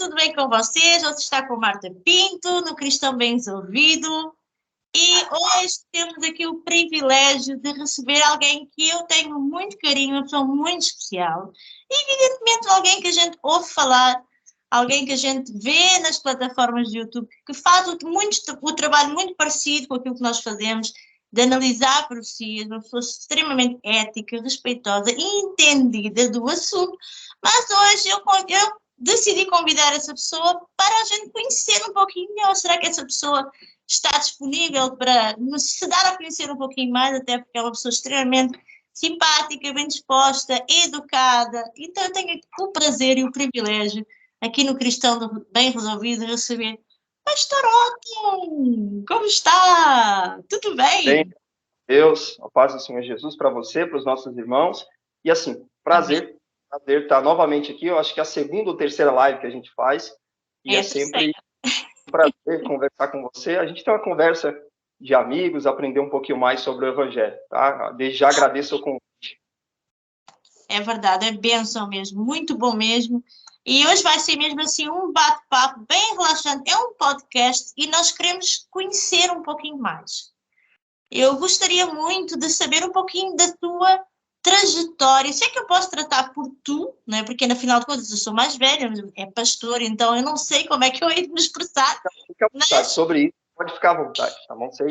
tudo bem com vocês? Você está com Marta Pinto, no Cristão Bem Resolvido. E hoje temos aqui o privilégio de receber alguém que eu tenho muito carinho, uma pessoa muito especial. E, evidentemente, alguém que a gente ouve falar, alguém que a gente vê nas plataformas de YouTube, que faz o trabalho muito parecido com aquilo que nós fazemos, de analisar profecias, uma pessoa extremamente ética, respeitosa e entendida do assunto. Mas hoje eu decidi convidar essa pessoa para a gente conhecer um pouquinho melhor. Será que essa pessoa está disponível para se dar a conhecer um pouquinho mais, até porque é uma pessoa extremamente simpática, bem disposta, educada. Então eu tenho o prazer e o privilégio, aqui no Cristão Bem Resolvido, de receber Pastor Otton. Como está? Tudo bem? Bem, Deus, a paz do Senhor Jesus para você, para os nossos irmãos. E assim, prazer estar novamente aqui. Eu acho que é a segunda ou terceira live que a gente faz. E é sempre um prazer conversar com você. A gente tem uma conversa de amigos, aprender um pouquinho mais sobre o Evangelho, tá? Desde já agradeço o convite. É verdade, é bênção mesmo, muito bom mesmo. E hoje vai ser mesmo assim um bate-papo bem relaxante. É um podcast e nós queremos conhecer um pouquinho mais. Eu gostaria muito de saber um pouquinho da tua trajetória. Sei que eu posso tratar por tu, né? Porque na final de contas eu sou mais velha, é pastor, então eu não sei como é que eu hei de me expressar. Fica à vontade sobre isso, pode ficar à vontade, tá bom? Sem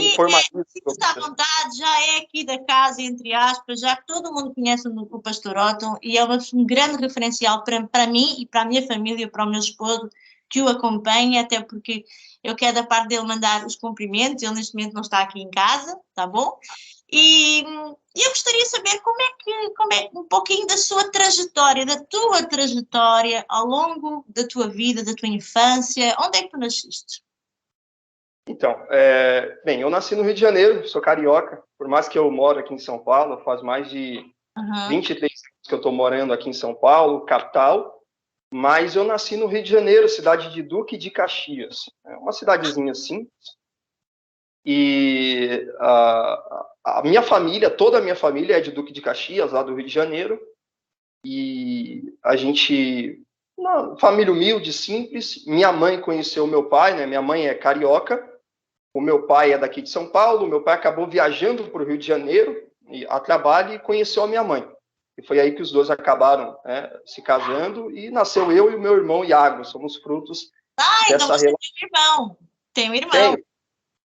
informativo. Está à vontade, já é aqui da casa, entre aspas, já que todo mundo conhece o Pastor Otton e é um grande referencial para mim e para a minha família, para o meu esposo, que o acompanha, até porque eu quero da parte dele mandar os cumprimentos, ele neste momento não está aqui em casa, tá bom? E eu gostaria de saber como é um pouquinho da sua trajetória, da tua trajetória ao longo da tua vida, da tua infância, onde é que tu nasceste? Então, bem, eu nasci no Rio de Janeiro, sou carioca, por mais que eu moro aqui em São Paulo, faz mais de 23 anos que eu estou morando aqui em São Paulo, capital, mas eu nasci no Rio de Janeiro, cidade de Duque de Caxias, é uma cidadezinha simples, e a minha família, toda a minha família é de Duque de Caxias, lá do Rio de Janeiro, e a gente, uma família humilde, simples, minha mãe conheceu meu pai, né? Minha mãe é carioca, o meu pai é daqui de São Paulo, meu pai acabou viajando para o Rio de Janeiro a trabalho e conheceu a minha mãe. E foi aí que os dois acabaram se casando e nasceu eu e o meu irmão Iago, somos frutos dessa então você relação. Tem um irmão.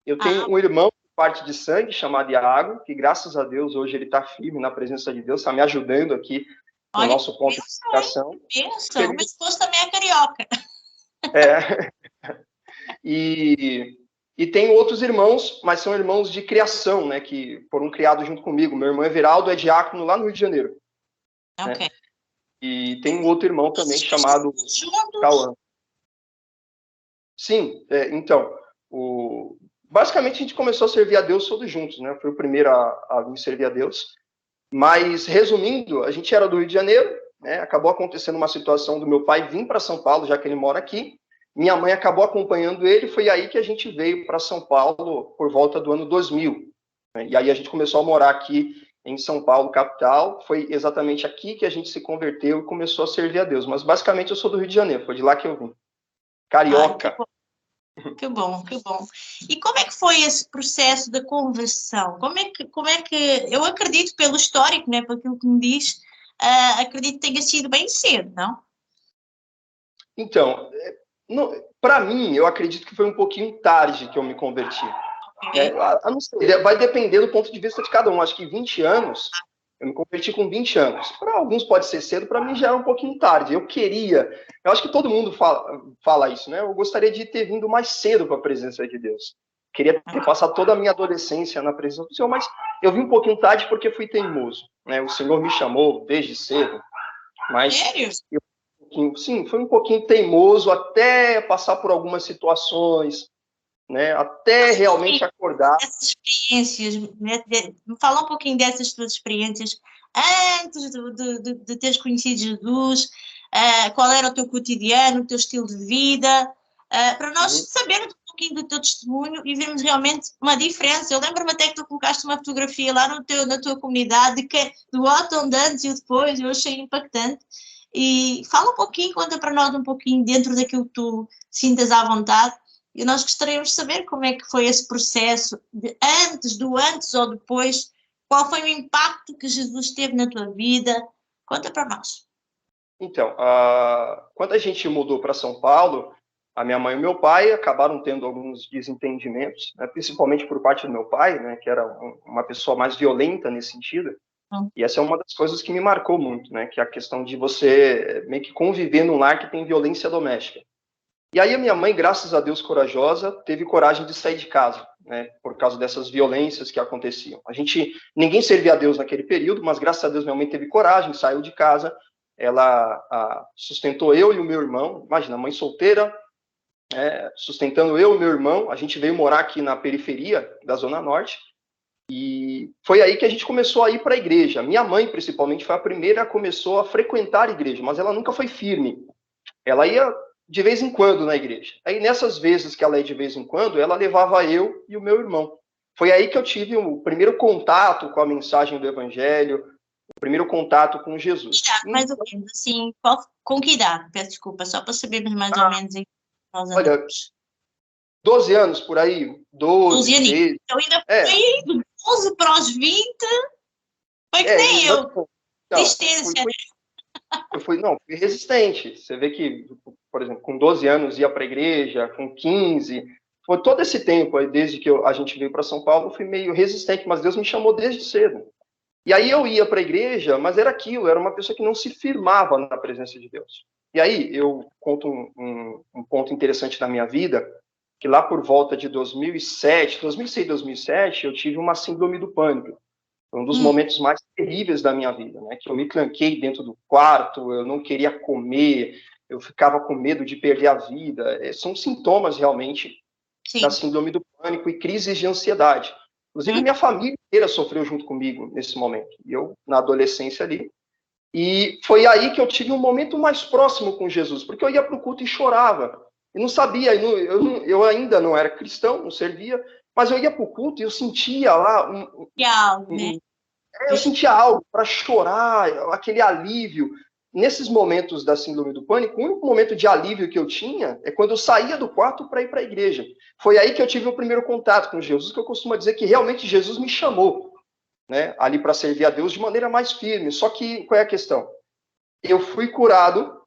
Eu tenho um irmão de parte de sangue chamado Iago, que graças a Deus hoje ele está firme na presença de Deus, está me ajudando aqui no nosso ponto de educação. O meu esposo também é carioca. E tem outros irmãos, mas são irmãos de criação, né, que foram criados junto comigo. Meu irmão Everaldo é diácono lá no Rio de Janeiro. Ok. Né? E tem um outro irmão também chamado Cauã. Sim, então, basicamente a gente começou a servir a Deus todos juntos, né? Eu fui o primeiro a me servir a Deus. Mas, resumindo, a gente era do Rio de Janeiro, né? Acabou acontecendo uma situação do meu pai vir para São Paulo, já que ele mora aqui. Minha mãe acabou acompanhando ele, foi aí que a gente veio para São Paulo por volta do ano 2000. Né? E aí a gente começou a morar aqui em São Paulo, capital. Foi exatamente aqui que a gente se converteu e começou a servir a Deus. Mas basicamente eu sou do Rio de Janeiro, foi de lá que eu vim. Carioca. Que bom, que bom. E como é que foi esse processo da conversão? Como é que eu acredito pelo histórico, né, por aquilo que me diz, acredito que tenha sido bem cedo, não? Então, para mim, eu acredito que foi um pouquinho tarde que eu me converti. Não sei, vai depender do ponto de vista de cada um. Acho que 20 anos, eu me converti com 20 anos. Para alguns pode ser cedo, para mim já era um pouquinho tarde. Eu acho que todo mundo fala isso, né? Eu gostaria de ter vindo mais cedo para a presença de Deus. Queria ter passado toda a minha adolescência na presença do Senhor, mas eu vim um pouquinho tarde porque fui teimoso. Né? O Senhor me chamou desde cedo, mas sério? Sim, foi um pouquinho teimoso até passar por algumas situações, né? Até realmente acordar. Essas experiências, né? Me fala um pouquinho dessas tuas experiências antes de teres conhecido Jesus, qual era o teu cotidiano, o teu estilo de vida, para nós sabermos um pouquinho do teu testemunho e vermos realmente uma diferença. Eu lembro-me até que tu colocaste uma fotografia lá na tua comunidade do Otton de antes e o depois, eu achei impactante. E fala um pouquinho, conta para nós um pouquinho dentro daquilo que tu sintas à vontade. E nós gostaríamos de saber como é que foi esse processo, de antes ou depois, qual foi o impacto que Jesus teve na tua vida. Conta para nós. Então, quando a gente mudou para São Paulo, a minha mãe e o meu pai acabaram tendo alguns desentendimentos, né, principalmente por parte do meu pai, né, que era uma pessoa mais violenta nesse sentido. E essa é uma das coisas que me marcou muito, né, que é a questão de você meio que conviver num lar que tem violência doméstica. E aí a minha mãe, graças a Deus corajosa, teve coragem de sair de casa, né, por causa dessas violências que aconteciam. Ninguém servia a Deus naquele período, mas graças a Deus minha mãe teve coragem, saiu de casa, ela sustentou eu e o meu irmão, imagina, mãe solteira, sustentando eu e meu irmão, a gente veio morar aqui na periferia da Zona Norte, e foi aí que a gente começou a ir para a igreja. Minha mãe, principalmente, foi a primeira que começou a frequentar a igreja, mas ela nunca foi firme. Ela ia de vez em quando na igreja. Aí, nessas vezes que ela ia de vez em quando, ela levava eu e o meu irmão. Foi aí que eu tive o primeiro contato com a mensagem do Evangelho, o primeiro contato com Jesus. Mais ou menos, assim, com que idade? Peço desculpa, só para sabermos mais ou menos em que nós olha, andamos. 12 anos por aí, 12 aninhos. 13. Então ainda foi de 12 para os 20, foi que nem eu. Então, Resistência. fui resistente. Você vê que, por exemplo, com 12 anos ia para a igreja, com 15, foi todo esse tempo aí, desde que a gente veio para São Paulo, eu fui meio resistente, mas Deus me chamou desde cedo. E aí eu ia para a igreja, mas era aquilo, era uma pessoa que não se firmava na presença de Deus. E aí eu conto um ponto interessante da minha vida, que lá por volta de 2006, 2007, eu tive uma síndrome do pânico. Foi um dos momentos mais terríveis da minha vida, né? Que eu me tranquei dentro do quarto, eu não queria comer, eu ficava com medo de perder a vida. São sintomas, realmente, da síndrome do pânico e crises de ansiedade. Inclusive, minha família inteira sofreu junto comigo nesse momento. E eu, na adolescência ali. E foi aí que eu tive um momento mais próximo com Jesus, porque eu ia para o culto e chorava. E não sabia, eu ainda não era cristão, não servia, mas eu ia para o culto e eu sentia lá eu sentia algo para chorar, aquele alívio. Nesses momentos da síndrome do pânico, o único momento de alívio que eu tinha é quando eu saía do quarto para ir para a igreja. Foi aí que eu tive o primeiro contato com Jesus, que eu costumo dizer que realmente Jesus me chamou, né, ali para servir a Deus de maneira mais firme. Só que, qual é a questão? Eu fui curado,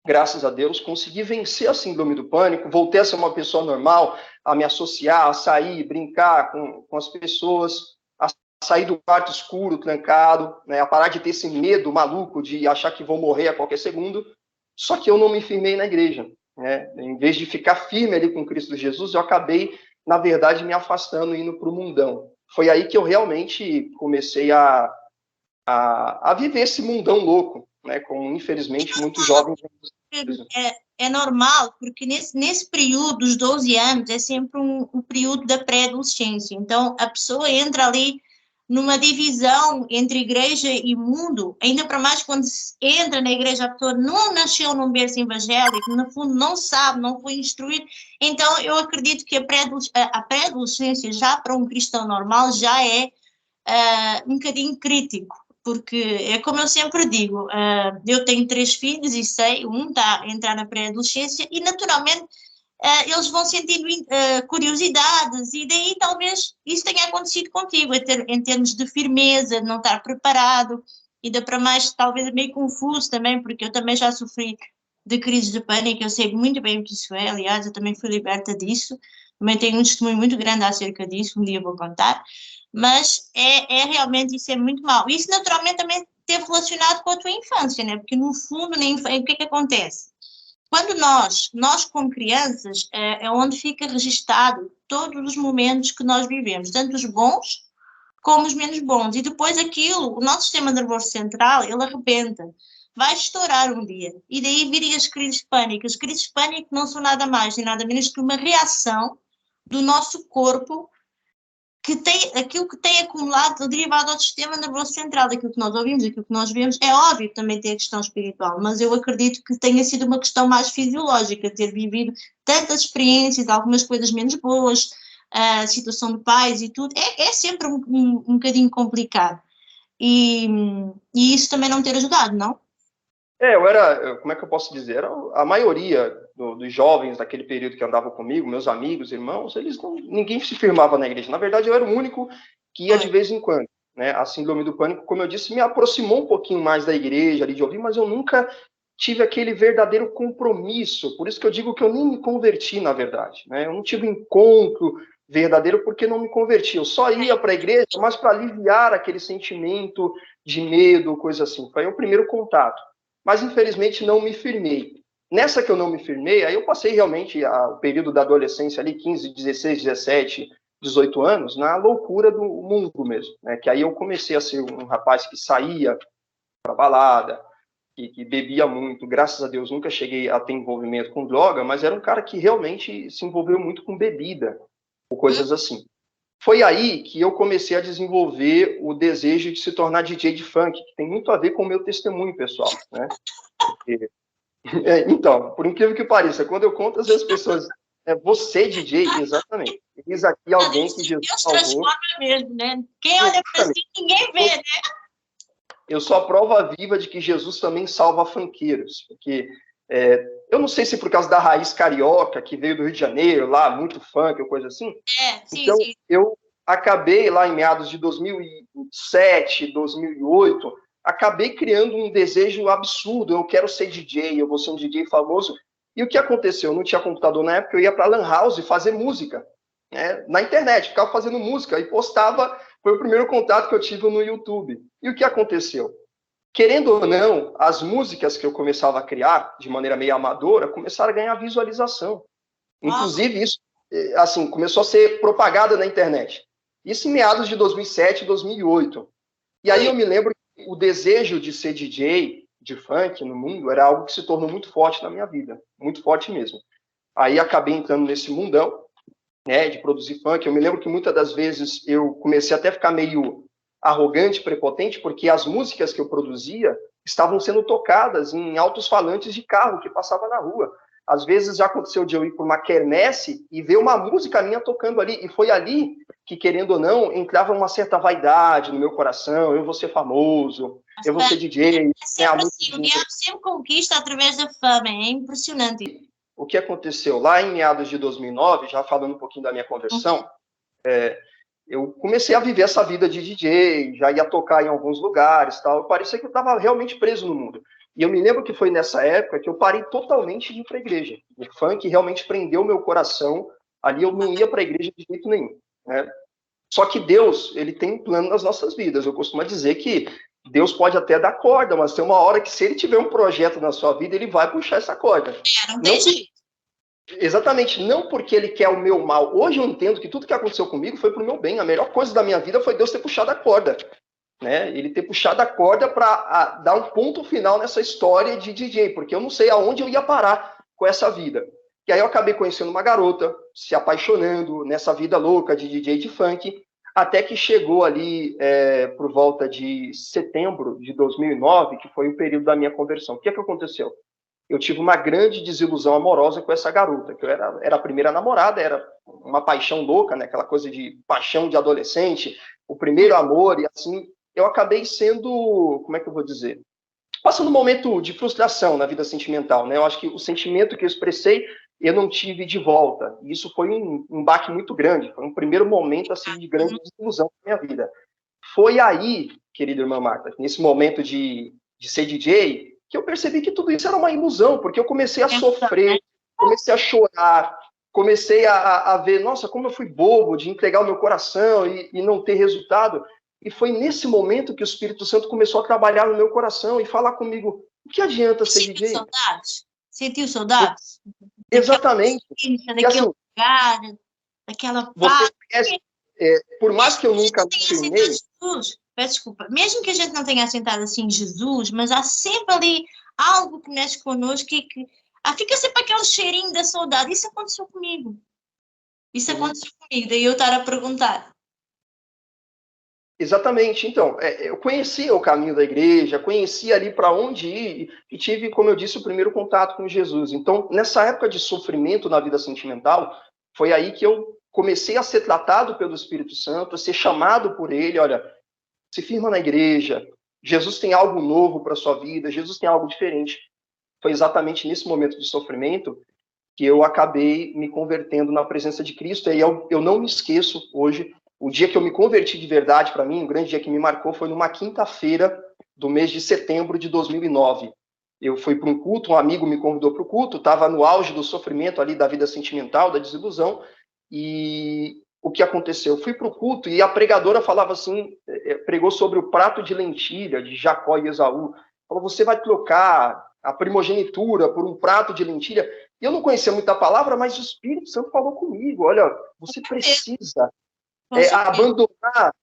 graças a Deus, consegui vencer a síndrome do pânico, voltei a ser uma pessoa normal, a me associar, a sair, brincar com as pessoas, a sair do quarto escuro, trancado, né, a parar de ter esse medo maluco de achar que vou morrer a qualquer segundo. Só que eu não me firmei na igreja, né? Em vez de ficar firme ali com Cristo Jesus, eu acabei, na verdade, me afastando, indo para o mundão. Foi aí que eu realmente comecei a viver esse mundão louco, né? Como, infelizmente, muitos jovens... É normal, porque nesse período dos 12 anos é sempre um período da pré-adolescência. Então, a pessoa entra ali numa divisão entre igreja e mundo, ainda para mais quando se entra na igreja, a pessoa não nasceu num berço evangélico, no fundo não sabe, não foi instruído. Então, eu acredito que a pré-adolescência, já para um cristão normal, já é um bocadinho crítico, porque é como eu sempre digo, eu tenho 3 filhos e sei, um está a entrar na pré-adolescência e naturalmente eles vão sentindo curiosidades e daí talvez isso tenha acontecido contigo, em termos de firmeza, de não estar preparado, ainda para mais talvez meio confuso também, porque eu também já sofri de crises de pânico, eu sei muito bem o que isso é, aliás, eu também fui liberta disso, também tenho um testemunho muito grande acerca disso, um dia vou contar, mas realmente isso é muito mau. Isso naturalmente também esteve relacionado com a tua infância, né? Porque no fundo, na infância, o que é que acontece? Quando nós como crianças, é onde fica registado todos os momentos que nós vivemos, tanto os bons como os menos bons. E depois aquilo, o nosso sistema nervoso central, ele arrebenta. Vai estourar um dia. E daí virem as crises pânicas. As crises pânicas não são nada mais nem nada menos que uma reação do nosso corpo que tem aquilo que tem acumulado derivado ao sistema nervoso central, daquilo que nós ouvimos, daquilo que nós vemos. É óbvio que também tem a questão espiritual, mas eu acredito que tenha sido uma questão mais fisiológica, ter vivido tantas experiências, algumas coisas menos boas, a situação de pais e tudo, é sempre um bocadinho complicado. E isso também não ter ajudado, não? como é que eu posso dizer? Era a maioria dos jovens daquele período que andavam comigo, meus amigos, irmãos, ninguém se firmava na igreja. Na verdade, eu era o único que ia de vez em quando. Né? A síndrome do pânico, como eu disse, me aproximou um pouquinho mais da igreja, ali de ouvir, mas eu nunca tive aquele verdadeiro compromisso. Por isso que eu digo que eu nem me converti, na verdade. Né? Eu não tive um encontro verdadeiro porque não me converti. Eu só ia para a igreja, mas para aliviar aquele sentimento de medo, coisa assim. Foi o primeiro contato. Mas, infelizmente, não me firmei. Nessa que eu não me firmei, aí eu passei realmente o período da adolescência ali, 15, 16, 17, 18 anos, na loucura do mundo mesmo. Né? Que aí eu comecei a ser um rapaz que saía para balada, que bebia muito. Graças a Deus, nunca cheguei a ter envolvimento com droga, mas era um cara que realmente se envolveu muito com bebida, ou coisas assim. Foi aí que eu comecei a desenvolver o desejo de se tornar DJ de funk, que tem muito a ver com o meu testemunho, pessoal, né? Porque, então, por incrível que pareça, quando eu conto, às vezes as pessoas... você, DJ? Exatamente. Eis aqui alguém que Jesus salvou. Deus transforma mesmo, né? Quem olha para si, ninguém vê, né? Eu sou a prova viva de que Jesus também salva funkeiros, porque... eu não sei se por causa da raiz carioca, que veio do Rio de Janeiro, lá, muito funk ou coisa assim. Sim, então, sim. eu acabei lá em meados de 2007, 2008, acabei criando um desejo absurdo. Eu quero ser DJ, eu vou ser um DJ famoso. E o que aconteceu? Eu não tinha computador na época, eu ia para Lan House fazer música, né, na internet, ficava fazendo música e postava. Foi o primeiro contato que eu tive no YouTube. E o que aconteceu? Querendo ou não, as músicas que eu começava a criar, de maneira meio amadora, começaram a ganhar visualização. Inclusive, isso assim, começou a ser propagada na internet. Isso em meados de 2007, 2008. E aí eu me lembro que o desejo de ser DJ de funk no mundo era algo que se tornou muito forte na minha vida. Muito forte mesmo. Aí acabei entrando nesse mundão, né, de produzir funk. Eu me lembro que muitas das vezes eu comecei até a ficar meio arrogante, prepotente, porque as músicas que eu produzia estavam sendo tocadas em altos-falantes de carro que passava na rua. Às vezes já aconteceu de eu ir para uma quermesse e ver uma música minha tocando ali. E foi ali que, querendo ou não, entrava uma certa vaidade no meu coração. Eu vou ser famoso, eu vou ser DJ. Sempre assim, o diabo sempre conquista através da fama. É impressionante. O que aconteceu? Lá em meados de 2009, já falando um pouquinho da minha conversão, eu comecei a viver essa vida de DJ, já ia tocar em alguns lugares, tal. Parecia que eu estava realmente preso no mundo. E eu me lembro que foi nessa época que eu parei totalmente de ir para a igreja. O funk realmente prendeu meu coração. Ali eu não ia para a igreja de jeito nenhum. Né? Só que Deus, ele tem um plano nas nossas vidas. Eu costumo dizer que Deus pode até dar corda, mas tem uma hora que se ele tiver um projeto na sua vida, ele vai puxar essa corda. Não tem jeito. Exatamente, não porque ele quer o meu mal. Hoje eu entendo que tudo que aconteceu comigo foi para o meu bem. A melhor coisa da minha vida foi Deus ter puxado a corda. Né? Ele ter puxado a corda para dar um ponto final nessa história de DJ, porque eu não sei aonde eu ia parar com essa vida. E aí eu acabei conhecendo uma garota, se apaixonando nessa vida louca de DJ de funk, até que chegou ali por volta de setembro de 2009, que foi o período da minha conversão. O que aconteceu? Eu tive uma grande desilusão amorosa com essa garota, que eu era a primeira namorada, era uma paixão louca, né? Aquela coisa de paixão de adolescente, o primeiro amor, e assim, eu acabei sendo, como é que eu vou dizer? Passando um momento de frustração na vida sentimental, né? Eu acho que o sentimento que eu expressei, eu não tive de volta. E isso foi um baque muito grande, foi um primeiro momento, assim, de grande desilusão na minha vida. Foi aí, querida irmã Marta, nesse momento de ser DJ, que eu percebi que tudo isso era uma ilusão, porque eu comecei a sofrer, comecei a chorar, comecei a ver, nossa, como eu fui bobo de entregar o meu coração e não ter resultado. E foi nesse momento que o Espírito Santo começou a trabalhar no meu coração e falar comigo, o que adianta ser DJ? Saudades? Sentiu saudades? Exatamente. Daquele assim, lugar, daquela paz. Por mais que eu nunca me firmei... Peço desculpa, mesmo que a gente não tenha assentado assim Jesus, mas há sempre ali algo que mexe connosco e que fica sempre aquele cheirinho da saudade. Isso aconteceu comigo. Isso aconteceu comigo, daí eu estar a perguntar. Exatamente. Então, eu conhecia o caminho da igreja, conhecia ali para onde ir e tive, como eu disse, o primeiro contato com Jesus. Então, nessa época de sofrimento na vida sentimental, foi aí que eu comecei a ser tratado pelo Espírito Santo, a ser chamado por ele, olha, se firma na igreja, Jesus tem algo novo para a sua vida, Jesus tem algo diferente. Foi exatamente nesse momento de sofrimento que eu acabei me convertendo na presença de Cristo. E eu não me esqueço hoje, o dia que eu me converti de verdade para mim, um grande dia que me marcou, foi numa quinta-feira do mês de setembro de 2009. Eu fui para um culto, um amigo me convidou para o culto, estava no auge do sofrimento ali, da vida sentimental, da desilusão, e o que aconteceu? Eu fui para o culto e a pregadora falava assim, pregou sobre o prato de lentilha de Jacó e Esaú. Falou, você vai trocar a primogenitura por um prato de lentilha. E eu não conhecia muito a palavra, mas o Espírito Santo falou comigo, olha, você precisa abandonar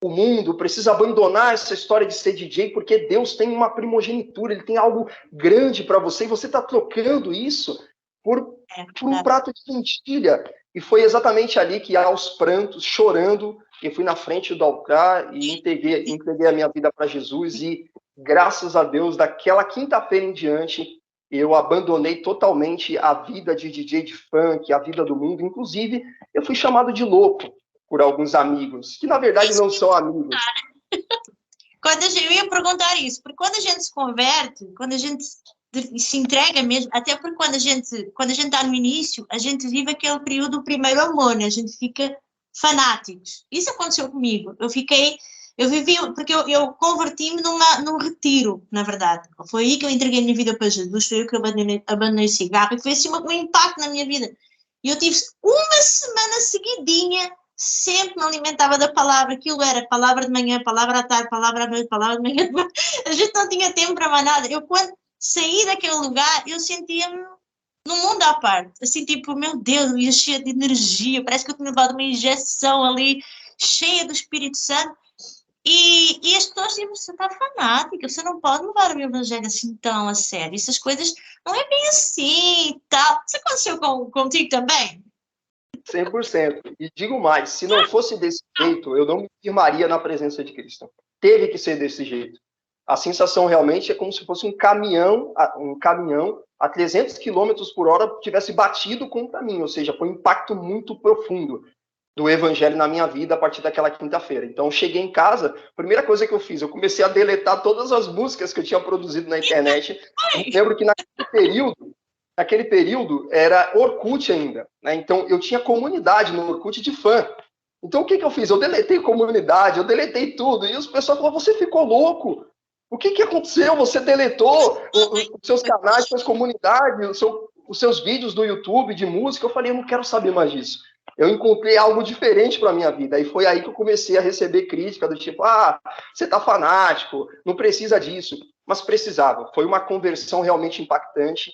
o mundo, precisa abandonar essa história de ser DJ, porque Deus tem uma primogenitura, ele tem algo grande para você, e você está trocando isso por um prato de lentilha. E foi exatamente ali que, aos prantos, chorando, eu fui na frente do altar e entreguei a minha vida para Jesus. E, graças a Deus, daquela quinta-feira em diante, eu abandonei totalmente a vida de DJ de funk, a vida do mundo. Inclusive, eu fui chamado de louco por alguns amigos, que, na verdade, não são amigos. Eu ia perguntar isso, porque quando a gente se converte, quando a gente se entrega mesmo, até porque quando a gente está no início, a gente vive aquele período do primeiro amor, né? A gente fica fanáticos. Isso aconteceu comigo. Eu vivi, porque eu converti-me num retiro, na verdade. Foi aí que eu entreguei a minha vida para Jesus, foi aí que eu abandonei o cigarro, e foi assim um impacto na minha vida. E eu tive uma semana seguidinha, sempre me alimentava da palavra, aquilo era palavra de manhã, palavra à tarde, palavra à noite, palavra de manhã, a gente não tinha tempo para mais nada. Eu, quando saí daquele lugar, eu sentia-me num mundo à parte, assim, tipo, meu Deus, eu ia cheia de energia, parece que eu tinha levado uma injeção ali, cheia do Espírito Santo, e as pessoas dizem, você está fanática, você não pode levar o evangelho assim tão a sério, essas coisas não é bem assim e tal. Isso aconteceu contigo também? 100%. E digo mais, se não fosse desse jeito, eu não me firmaria na presença de Cristo. Teve que ser desse jeito. A sensação realmente é como se fosse um caminhão a 300 km por hora tivesse batido contra mim, ou seja, foi um impacto muito profundo do evangelho na minha vida a partir daquela quinta-feira. Então, eu cheguei em casa, a primeira coisa que eu fiz, eu comecei a deletar todas as músicas que eu tinha produzido na internet. Eu lembro que naquele período era Orkut ainda, né? Então eu tinha comunidade no Orkut de fã. Então o que eu fiz? Eu deletei comunidade, eu deletei tudo. E os pessoal falaram, você ficou louco? O que aconteceu? Você deletou os seus canais, suas comunidades, os seus vídeos do YouTube de música? Eu falei, eu não quero saber mais disso. Eu encontrei algo diferente para a minha vida. E foi aí que eu comecei a receber crítica do tipo, você tá fanático, não precisa disso. Mas precisava. Foi uma conversão realmente impactante.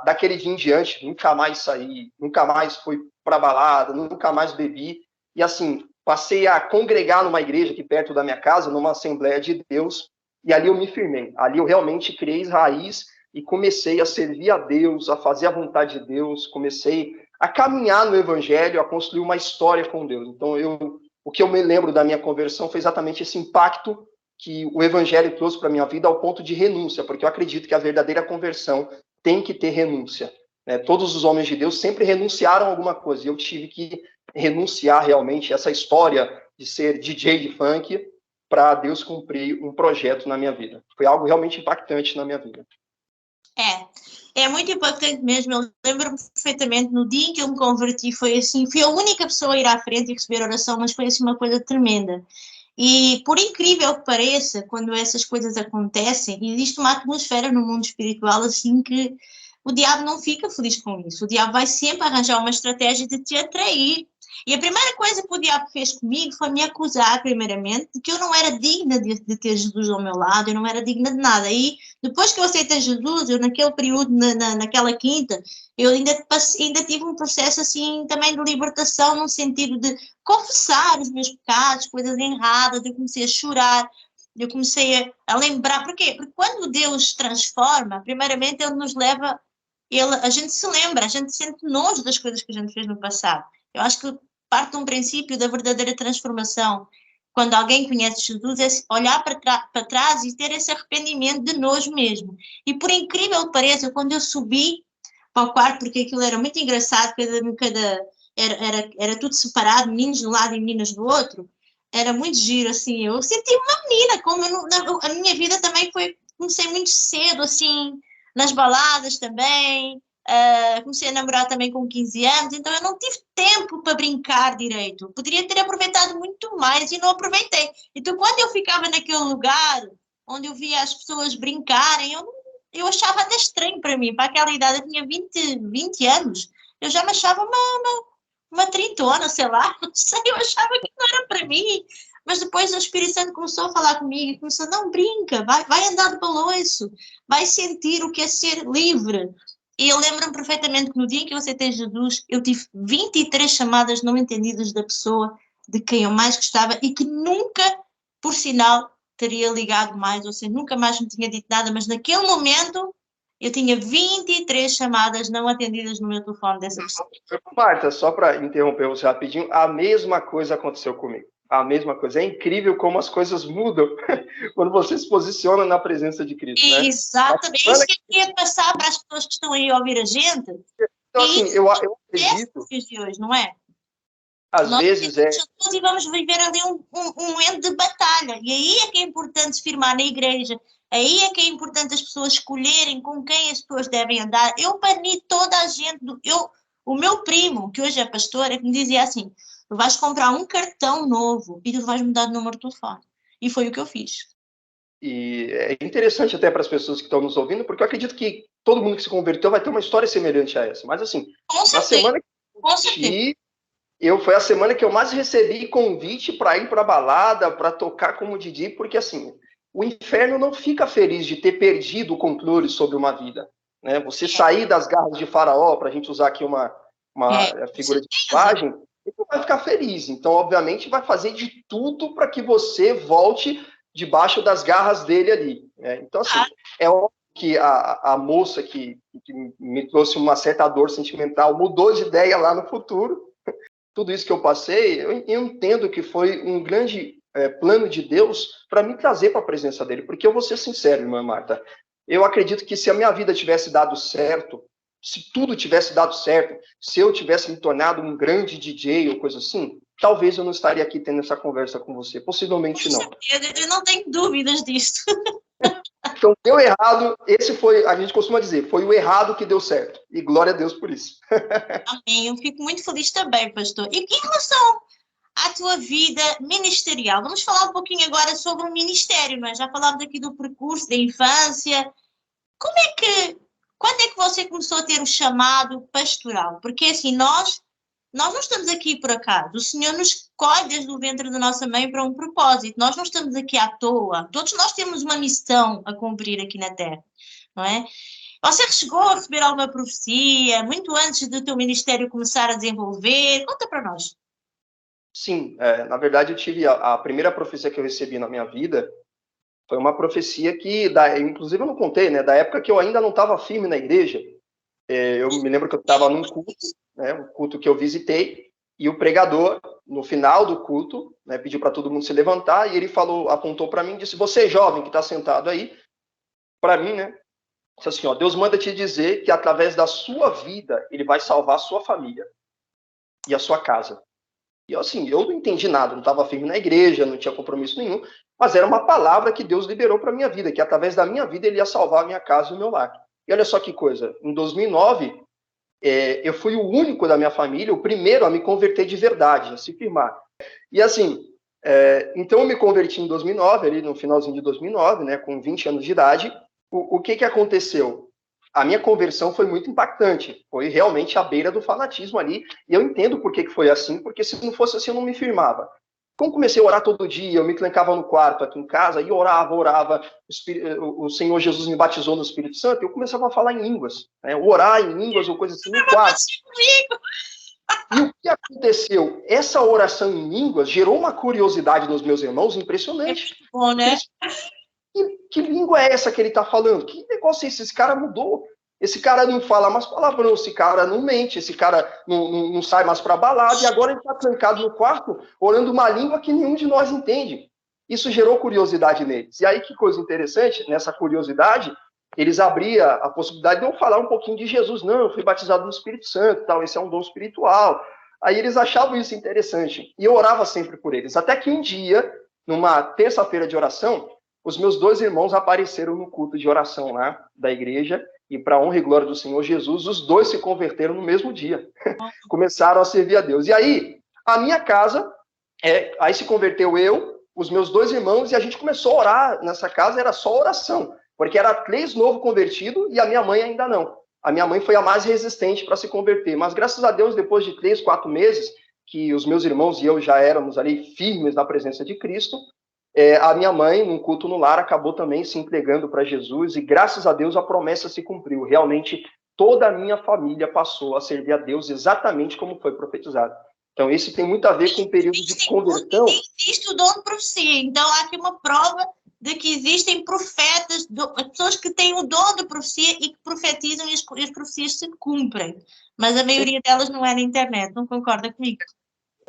Daquele dia em diante, nunca mais saí, nunca mais fui para balada, nunca mais bebi. E assim, passei a congregar numa igreja aqui perto da minha casa, numa Assembleia de Deus, e ali eu me firmei. Ali eu realmente criei raiz e comecei a servir a Deus, a fazer a vontade de Deus, comecei a caminhar no Evangelho, a construir uma história com Deus. Então, o que eu me lembro da minha conversão foi exatamente esse impacto que o Evangelho trouxe para a minha vida ao ponto de renúncia, porque eu acredito que a verdadeira conversão tem que ter renúncia. Né? Todos os homens de Deus sempre renunciaram a alguma coisa, e eu tive que renunciar realmente a essa história de ser DJ de funk para Deus cumprir um projeto na minha vida. Foi algo realmente impactante na minha vida. É muito impactante mesmo. Eu lembro-me perfeitamente, no dia em que eu me converti, foi assim, fui a única pessoa a ir à frente e receber oração, mas foi assim uma coisa tremenda. E por incrível que pareça, quando essas coisas acontecem, existe uma atmosfera no mundo espiritual assim que o diabo não fica feliz com isso. O diabo vai sempre arranjar uma estratégia de te atrair. E a primeira coisa que o diabo fez comigo foi me acusar, primeiramente, de que eu não era digna de ter Jesus ao meu lado, eu não era digna de nada. E depois que eu aceitei Jesus, eu naquele período, naquela quinta, eu ainda tive um processo assim também de libertação, no sentido de confessar os meus pecados, coisas erradas, eu comecei a chorar, eu comecei a lembrar. Por quê? Porque quando Deus transforma, primeiramente Ele nos leva, a gente se lembra, a gente sente nojo das coisas que a gente fez no passado. Eu acho que parte de um princípio da verdadeira transformação, quando alguém conhece Jesus, é olhar para trás e ter esse arrependimento de nojo mesmo. E por incrível que pareça, quando eu subi para o quarto, porque aquilo era muito engraçado, era tudo separado, meninos de um lado e meninas do outro, era muito giro, assim, eu senti uma menina, como a minha vida também foi, comecei muito cedo, assim, nas baladas também, comecei a namorar também com 15 anos, então eu não tive tempo para brincar direito, poderia ter aproveitado muito mais e não aproveitei, então quando eu ficava naquele lugar, onde eu via as pessoas brincarem, eu achava até estranho para mim, para aquela idade, eu tinha 20 anos, eu já me achava uma trintona, sei lá, não sei, eu achava que não era para mim. Mas depois o Espírito Santo começou a falar comigo e começou, não, brinca, vai andar de balanço, vai sentir o que é ser livre. E eu lembro-me perfeitamente que no dia em que eu aceitei Jesus, eu tive 23 chamadas não entendidas da pessoa de quem eu mais gostava e que nunca, por sinal, teria ligado mais, ou seja, nunca mais me tinha dito nada, mas naquele momento eu tinha 23 chamadas não atendidas no meu telefone dessa pessoa. Marta, só para interromper você rapidinho, a mesma coisa aconteceu comigo. A mesma coisa. É incrível como as coisas mudam quando você se posiciona na presença de Cristo, né? Exatamente. Isso que eu queria passar para as pessoas que estão aí a ouvir a gente. Então, assim, eu acredito, nos dias de hoje, não é? às vezes é... E vamos viver ali um momento de batalha. E aí é que é importante se firmar na igreja. Aí é que é importante as pessoas escolherem com quem as pessoas devem andar. Eu bani toda a gente. O meu primo, que hoje é pastor, é que me dizia assim, tu vais comprar um cartão novo e tu vais mudar de número de telefone. E foi o que eu fiz. E é interessante até para as pessoas que estão nos ouvindo, porque eu acredito que todo mundo que se converteu vai ter uma história semelhante a essa. Mas assim, na semana que foi a semana que eu mais recebi convite para ir para a balada, para tocar como DJ, porque assim, o inferno não fica feliz de ter perdido o controle sobre uma vida, né? Você sair das garras de Faraó, para a gente usar aqui uma figura de linguagem, ele não vai ficar feliz. Então, obviamente, vai fazer de tudo para que você volte debaixo das garras dele ali, né? Então, assim, é óbvio que a moça que me trouxe uma certa dor sentimental mudou de ideia lá no futuro. Tudo isso que eu passei, eu entendo que foi um grande plano de Deus para me trazer para a presença dele. Porque eu vou ser sincero, irmã Marta, eu acredito que se a minha vida tivesse dado certo, se tudo tivesse dado certo, se eu tivesse me tornado um grande DJ ou coisa assim, talvez eu não estaria aqui tendo essa conversa com você. Possivelmente não. Eu não tenho dúvidas disso. Então, deu errado, esse foi, a gente costuma dizer, foi o errado que deu certo. E glória a Deus por isso. Amém. Eu fico muito feliz também, pastor. E em relação à tua vida ministerial, vamos falar um pouquinho agora sobre o ministério, não é? Já falámos aqui do percurso da infância. Quando é que você começou a ter o chamado pastoral? Porque assim, nós não estamos aqui por acaso. O Senhor nos escolhe desde o ventre da nossa mãe para um propósito. Nós não estamos aqui à toa. Todos nós temos uma missão a cumprir aqui na Terra, não é? Você chegou a receber alguma profecia muito antes do teu ministério começar a desenvolver? Conta para nós. Sim, na verdade eu tive a primeira profecia que eu recebi na minha vida foi uma profecia que, inclusive eu não contei, né, da época que eu ainda não estava firme na igreja. Eu me lembro que eu estava num culto, né, um culto que eu visitei, e o pregador, no final do culto, né, pediu para todo mundo se levantar, e ele falou, apontou para mim e disse, você jovem que está sentado aí, para mim, né, disse assim, ó, Deus manda te dizer que através da sua vida, ele vai salvar a sua família e a sua casa. E assim, eu não entendi nada, não estava firme na igreja, não tinha compromisso nenhum, mas era uma palavra que Deus liberou para a minha vida, que através da minha vida ele ia salvar a minha casa e o meu lar. E olha só que coisa, em 2009, eu fui o único da minha família, o primeiro a me converter de verdade, a se firmar. E assim, então eu me converti em 2009, ali no finalzinho de 2009, né, com 20 anos de idade. O que aconteceu? A minha conversão foi muito impactante, foi realmente à beira do fanatismo ali, e eu entendo por que foi assim, porque se não fosse assim eu não me firmava. Como comecei a orar todo dia, eu me trancava no quarto aqui em casa e orava, o Senhor Jesus me batizou no Espírito Santo, eu começava a falar em línguas, né? Orar em línguas ou coisa assim no quarto. E o que aconteceu? Essa oração em línguas gerou uma curiosidade nos meus irmãos impressionante. É bom, né? Que língua é essa que ele está falando? Que negócio é esse? Esse cara mudou. Esse cara não fala mais palavrão, esse cara não mente, esse cara não sai mais para balada, e agora ele está trancado no quarto, orando uma língua que nenhum de nós entende. Isso gerou curiosidade neles. E aí, que coisa interessante, nessa curiosidade, eles abriam a possibilidade de eu falar um pouquinho de Jesus. Não, eu fui batizado no Espírito Santo, tal, esse é um dom espiritual. Aí eles achavam isso interessante. E eu orava sempre por eles. Até que um dia, numa terça-feira de oração, os meus 2 irmãos apareceram no culto de oração lá da igreja. E para honra e glória do Senhor Jesus, os 2 se converteram no mesmo dia. Começaram a servir a Deus. E aí, a minha casa, aí se converteu eu, os meus 2 irmãos, e a gente começou a orar nessa casa, era só oração. Porque era 3 novo convertido e a minha mãe ainda não. A minha mãe foi a mais resistente para se converter. Mas graças a Deus, depois de 3, 4 meses, que os meus irmãos e eu já éramos ali firmes na presença de Cristo, a minha mãe, num culto no lar, acabou também se entregando para Jesus e graças a Deus a promessa se cumpriu. Realmente toda a minha família passou a servir a Deus exatamente como foi profetizado. Então isso tem muito a ver com o período de conversão. Existe o dom de profecia, então há aqui uma prova de que existem profetas, pessoas que têm o dom de profecia e que profetizam e as profecias se cumprem. Mas a maioria delas não é na internet, não concorda comigo?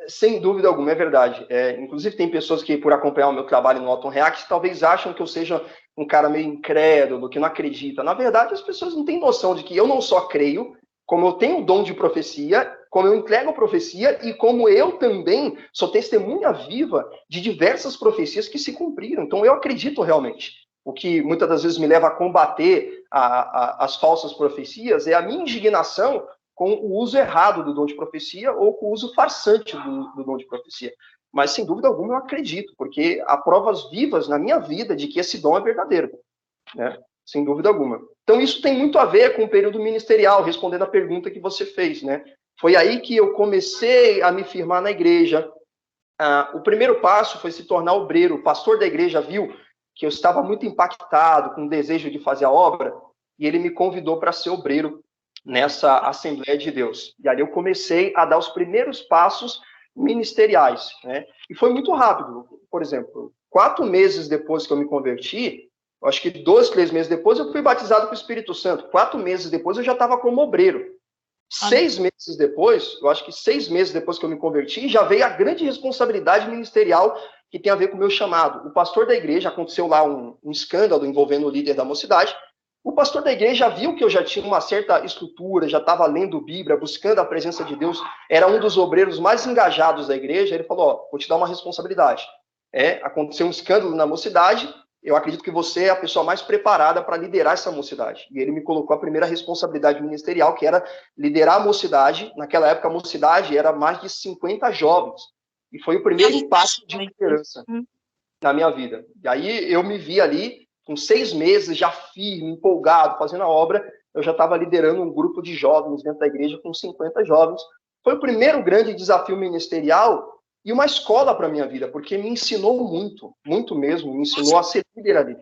Sem dúvida alguma, é verdade. Inclusive tem pessoas que, por acompanhar o meu trabalho no Alton React, talvez acham que eu seja um cara meio incrédulo, que não acredita. Na verdade, as pessoas não têm noção de que eu não só creio, como eu tenho o dom de profecia, como eu entrego a profecia e como eu também sou testemunha viva de diversas profecias que se cumpriram. Então, eu acredito realmente. O que muitas das vezes me leva a combater as falsas profecias é a minha indignação com o uso errado do dom de profecia ou com o uso farsante do dom de profecia. Mas, sem dúvida alguma, eu acredito, porque há provas vivas na minha vida de que esse dom é verdadeiro, né? Sem dúvida alguma. Então, isso tem muito a ver com o período ministerial, respondendo a pergunta que você fez, né? Foi aí que eu comecei a me firmar na igreja. O primeiro passo foi se tornar obreiro. O pastor da igreja viu que eu estava muito impactado com o desejo de fazer a obra, e ele me convidou para ser obreiro nessa Assembleia de Deus. E ali eu comecei a dar os primeiros passos ministeriais, né? E foi muito rápido. Por exemplo, 4 meses depois que eu me converti, acho que 2, 3 meses depois, eu fui batizado com o Espírito Santo. 4 meses depois, eu já estava como obreiro. 6 meses depois, eu acho que 6 meses depois que eu me converti, já veio a grande responsabilidade ministerial que tem a ver com o meu chamado. O pastor da igreja, aconteceu lá um escândalo envolvendo o líder da mocidade. O pastor da igreja viu que eu já tinha uma certa estrutura, já estava lendo Bíblia, buscando a presença de Deus, era um dos obreiros mais engajados da igreja. Ele falou: vou te dar uma responsabilidade. Aconteceu um escândalo na mocidade, eu acredito que você é a pessoa mais preparada para liderar essa mocidade. E ele me colocou a primeira responsabilidade ministerial, que era liderar a mocidade. Naquela época, a mocidade era mais de 50 jovens. E foi o primeiro passo de liderança na minha vida. E aí eu me vi ali, com 6 meses, já firme, empolgado, fazendo a obra. Eu já estava liderando um grupo de jovens dentro da igreja, com 50 jovens. Foi o primeiro grande desafio ministerial e uma escola para a minha vida, porque me ensinou muito, muito mesmo, me ensinou a ser líder ali.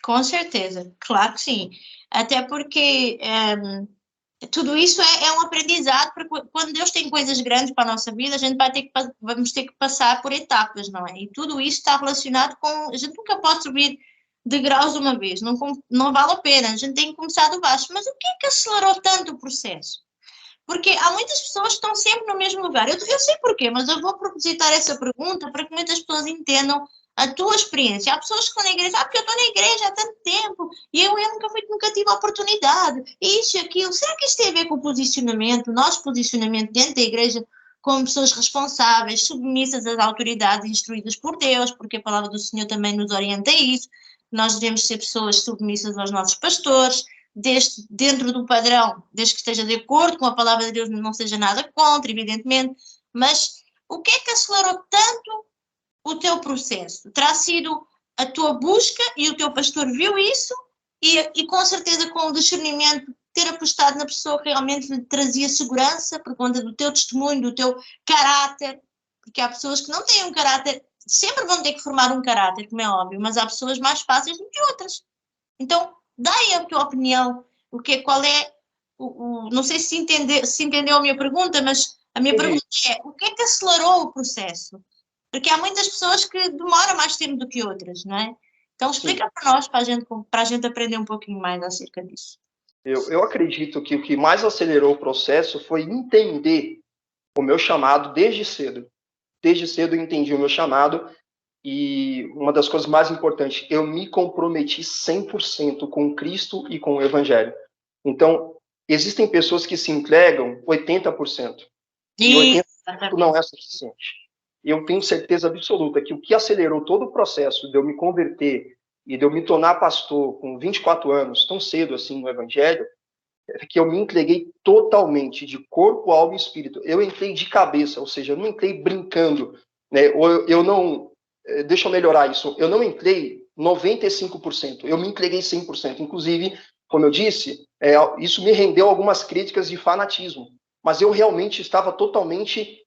Com certeza, claro que sim. Até porque tudo isso é um aprendizado, porque quando Deus tem coisas grandes para a nossa vida, a gente vamos ter que passar por etapas, não é? E tudo isso está relacionado com... A gente nunca pode subir degraus de uma vez, não vale a pena, a gente tem que começar do baixo. Mas o que é que acelerou tanto o processo? Porque há muitas pessoas que estão sempre no mesmo lugar. Eu sei porquê, mas eu vou propositar essa pergunta para que muitas pessoas entendam a tua experiência. Há pessoas que estão na igreja, porque eu estou na igreja há tanto tempo e eu nunca tive a oportunidade. Isso e aquilo. Será que isto tem a ver com o posicionamento, o nosso posicionamento dentro da igreja, como pessoas responsáveis, submissas às autoridades instruídas por Deus, porque a palavra do Senhor também nos orienta a isso. Nós devemos ser pessoas submissas aos nossos pastores, dentro do padrão, desde que esteja de acordo com a palavra de Deus, não seja nada contra, evidentemente, mas o que é que acelerou tanto o teu processo? Terá sido a tua busca e o teu pastor viu isso e com certeza com o discernimento ter apostado na pessoa que realmente lhe trazia segurança por conta do teu testemunho, do teu caráter, porque há pessoas que não têm um caráter, sempre vão ter que formar um caráter, como é óbvio, mas há pessoas mais fáceis do que outras. Então, dá aí a tua opinião, qual é, não sei se entendeu a minha pergunta, mas a minha pergunta é, o que é que acelerou o processo? Porque há muitas pessoas que demoram mais tempo do que outras, não é? Então explica para nós, para a gente aprender um pouquinho mais acerca disso. Eu acredito que o que mais acelerou o processo foi entender o meu chamado desde cedo. Desde cedo eu entendi o meu chamado. E uma das coisas mais importantes, eu me comprometi 100% com Cristo e com o Evangelho. Então, existem pessoas que se entregam 80%. E 80% não é suficiente. Eu tenho certeza absoluta que o que acelerou todo o processo de eu me converter e de eu me tornar pastor com 24 anos, tão cedo assim no Evangelho, é que eu me entreguei totalmente, de corpo, alma e espírito. Eu entrei de cabeça, ou seja, eu não entrei brincando, né? Ou eu não... Deixa eu melhorar isso. Eu não entrei 95%, eu me entreguei 100%. Inclusive, como eu disse, isso me rendeu algumas críticas de fanatismo. Mas eu realmente estava totalmente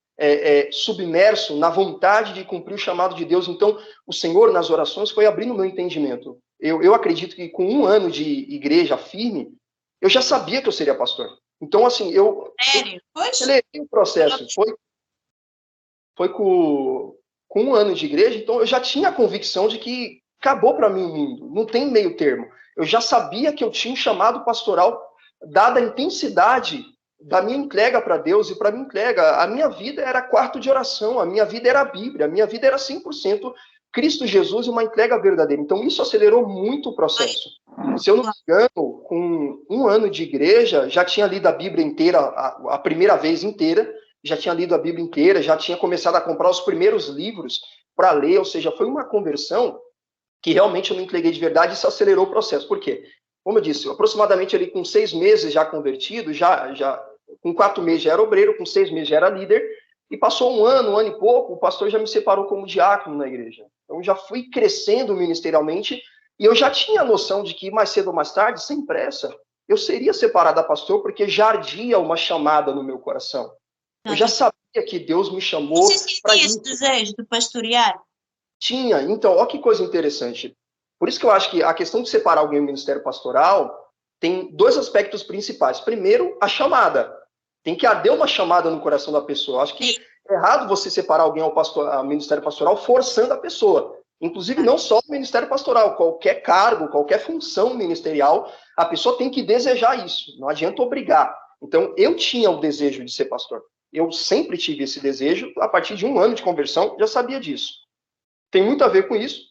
submerso na vontade de cumprir o chamado de Deus. Então, o Senhor, nas orações, foi abrindo o meu entendimento. Eu acredito que com 1 ano de igreja firme, eu já sabia que eu seria pastor. Então, assim, eu acelerei o processo. Foi com 1 ano de igreja, então eu já tinha a convicção de que acabou para mim o mundo. Não tem meio termo. Eu já sabia que eu tinha um chamado pastoral, dada a intensidade da minha entrega para Deus e para minha entrega. A minha vida era quarto de oração, a minha vida era a Bíblia, a minha vida era 100% Cristo Jesus e uma entrega verdadeira. Então, isso acelerou muito o processo. Se eu não me engano, com 1 ano de igreja, já tinha lido a Bíblia inteira, a primeira vez inteira, já tinha lido a Bíblia inteira, já tinha começado a comprar os primeiros livros para ler, ou seja, foi uma conversão que realmente eu me entreguei de verdade e isso acelerou o processo. Por quê? Como eu disse, aproximadamente ali com 6 meses já convertido, com 4 meses já era obreiro, com 6 meses já era líder, e passou 1 ano e pouco, o pastor já me separou como diácono na igreja. Então já fui crescendo ministerialmente e eu já tinha a noção de que mais cedo ou mais tarde, sem pressa, eu seria separado da pastor porque já ardia uma chamada no meu coração. Eu já sabia que Deus me chamou para isso. Você tinha esse desejo de pastorear? Tinha. Então, olha que coisa interessante. Por isso que eu acho que a questão de separar alguém do ministério pastoral tem 2 aspectos principais. Primeiro, a chamada. Tem que arder uma chamada no coração da pessoa. Eu acho que é errado você separar alguém ao ministério pastoral forçando a pessoa. Inclusive, não só o ministério pastoral, qualquer cargo, qualquer função ministerial, a pessoa tem que desejar isso. Não adianta obrigar. Então, eu tinha o desejo de ser pastor. Eu sempre tive esse desejo. A partir de 1 ano de conversão, já sabia disso. Tem muito a ver com isso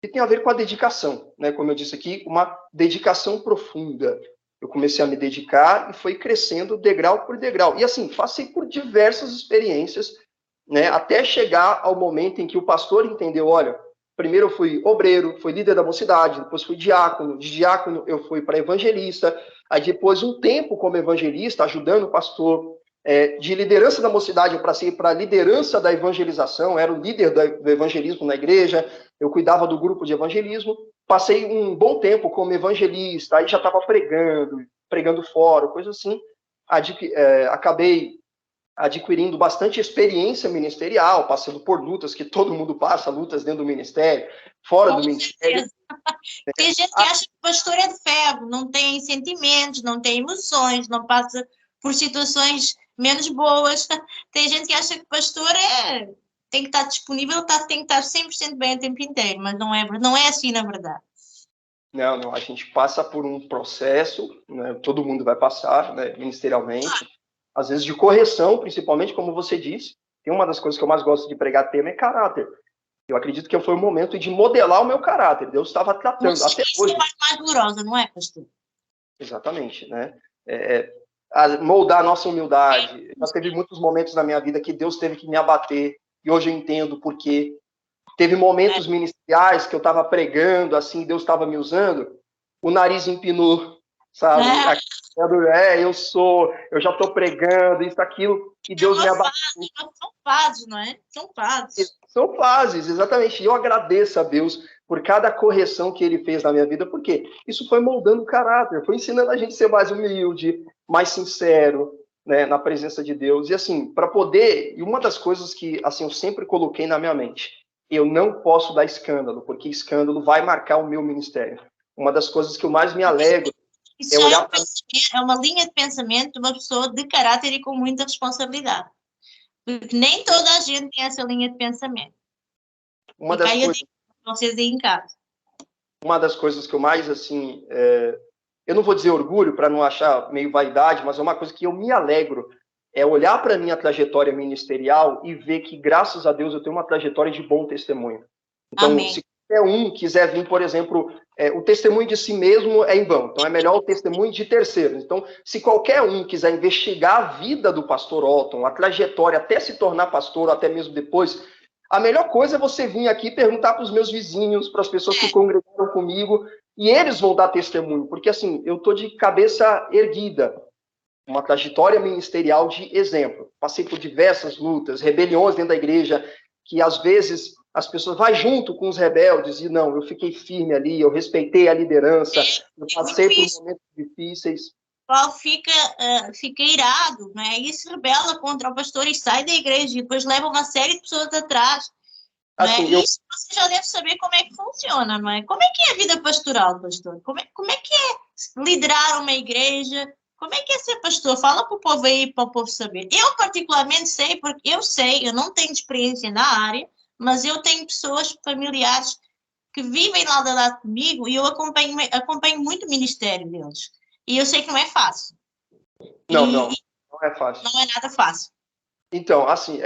e tem a ver com a dedicação, né? Como eu disse aqui, uma dedicação profunda. Eu comecei a me dedicar e foi crescendo degrau por degrau. E assim, passei por diversas experiências, né? Até chegar ao momento em que o pastor entendeu, olha, primeiro eu fui obreiro, fui líder da mocidade, depois fui diácono, de diácono eu fui para evangelista, aí depois um tempo como evangelista, ajudando o pastor, de liderança da mocidade, eu passei para a liderança da evangelização, era o líder do evangelismo na igreja, eu cuidava do grupo de evangelismo, passei um bom tempo como evangelista, aí já estava pregando fora, coisa assim, acabei adquirindo bastante experiência ministerial, passando por lutas que todo mundo passa, lutas dentro do ministério, fora do ministério. Tem gente que acha que o pastor é de ferro, não tem sentimentos, não tem emoções, não passa por situações menos boas. Tem gente que acha que o pastor tem que estar disponível, tem que estar 100% bem o tempo inteiro, mas não é assim na verdade. Não, a gente passa por um processo, né, todo mundo vai passar, né, ministerialmente, às vezes de correção, principalmente, como você disse. Tem uma das coisas que eu mais gosto de pregar tema é caráter. Eu acredito que foi o momento de modelar o meu caráter. Deus estava tratando, até hoje. É mais dolorosa, não é, pastor? Exatamente, né? Moldar a nossa humildade. Já teve muitos momentos na minha vida que Deus teve que me abater, e hoje eu entendo por quê. Teve momentos ministeriais que eu estava pregando, assim, Deus estava me usando, o nariz empinou, sabe? Eu já estou pregando, isso, aquilo, e Deus me abateu. São fases, não é? São fases. São fases, exatamente. E eu agradeço a Deus por cada correção que Ele fez na minha vida, porque isso foi moldando o caráter, foi ensinando a gente a ser mais humilde, mais sincero, né, na presença de Deus. E assim, para poder... E uma das coisas que assim, eu sempre coloquei na minha mente, eu não posso dar escândalo, porque escândalo vai marcar o meu ministério. Uma das coisas que eu mais me alegro é olhar é uma linha de pensamento de uma pessoa de caráter e com muita responsabilidade. Porque nem toda a gente tem essa linha de pensamento. Uma das coisas... vocês aí em casa. Uma das coisas que eu mais, assim, eu não vou dizer orgulho para não achar meio vaidade, mas é uma coisa que eu me alegro, é olhar para a minha trajetória ministerial e ver que, graças a Deus, eu tenho uma trajetória de bom testemunho. Então, Amém. se qualquer um quiser vir, por exemplo, o testemunho de si mesmo é em vão. Então, é melhor o testemunho de terceiros. Então, se qualquer um quiser investigar a vida do pastor Walton, a trajetória até se tornar pastor, ou até mesmo depois, a melhor coisa é você vir aqui e perguntar para os meus vizinhos, para as pessoas que congregaram comigo, e eles vão dar testemunho. Porque, assim, eu estou de cabeça erguida. Uma trajetória ministerial de exemplo. Passei por diversas lutas, rebeliões dentro da igreja, que às vezes as pessoas vão junto com os rebeldes, e não, eu fiquei firme ali, eu respeitei a liderança, eu passei por momentos difíceis. O pessoal fica irado, né? E se rebela contra o pastor e sai da igreja, e depois leva uma série de pessoas atrás. Assim, né? Isso você já deve saber como é que funciona, não é? Como é que é a vida pastoral, pastor? Como é que é liderar uma igreja? Como é que é ser pastor? Fala para o povo aí, para o povo saber. Eu particularmente sei, porque eu não tenho experiência na área, mas eu tenho pessoas, familiares, que vivem lado a lado comigo e eu acompanho muito o ministério deles. E eu sei que não é fácil. Não é fácil. Não é nada fácil. Então, assim,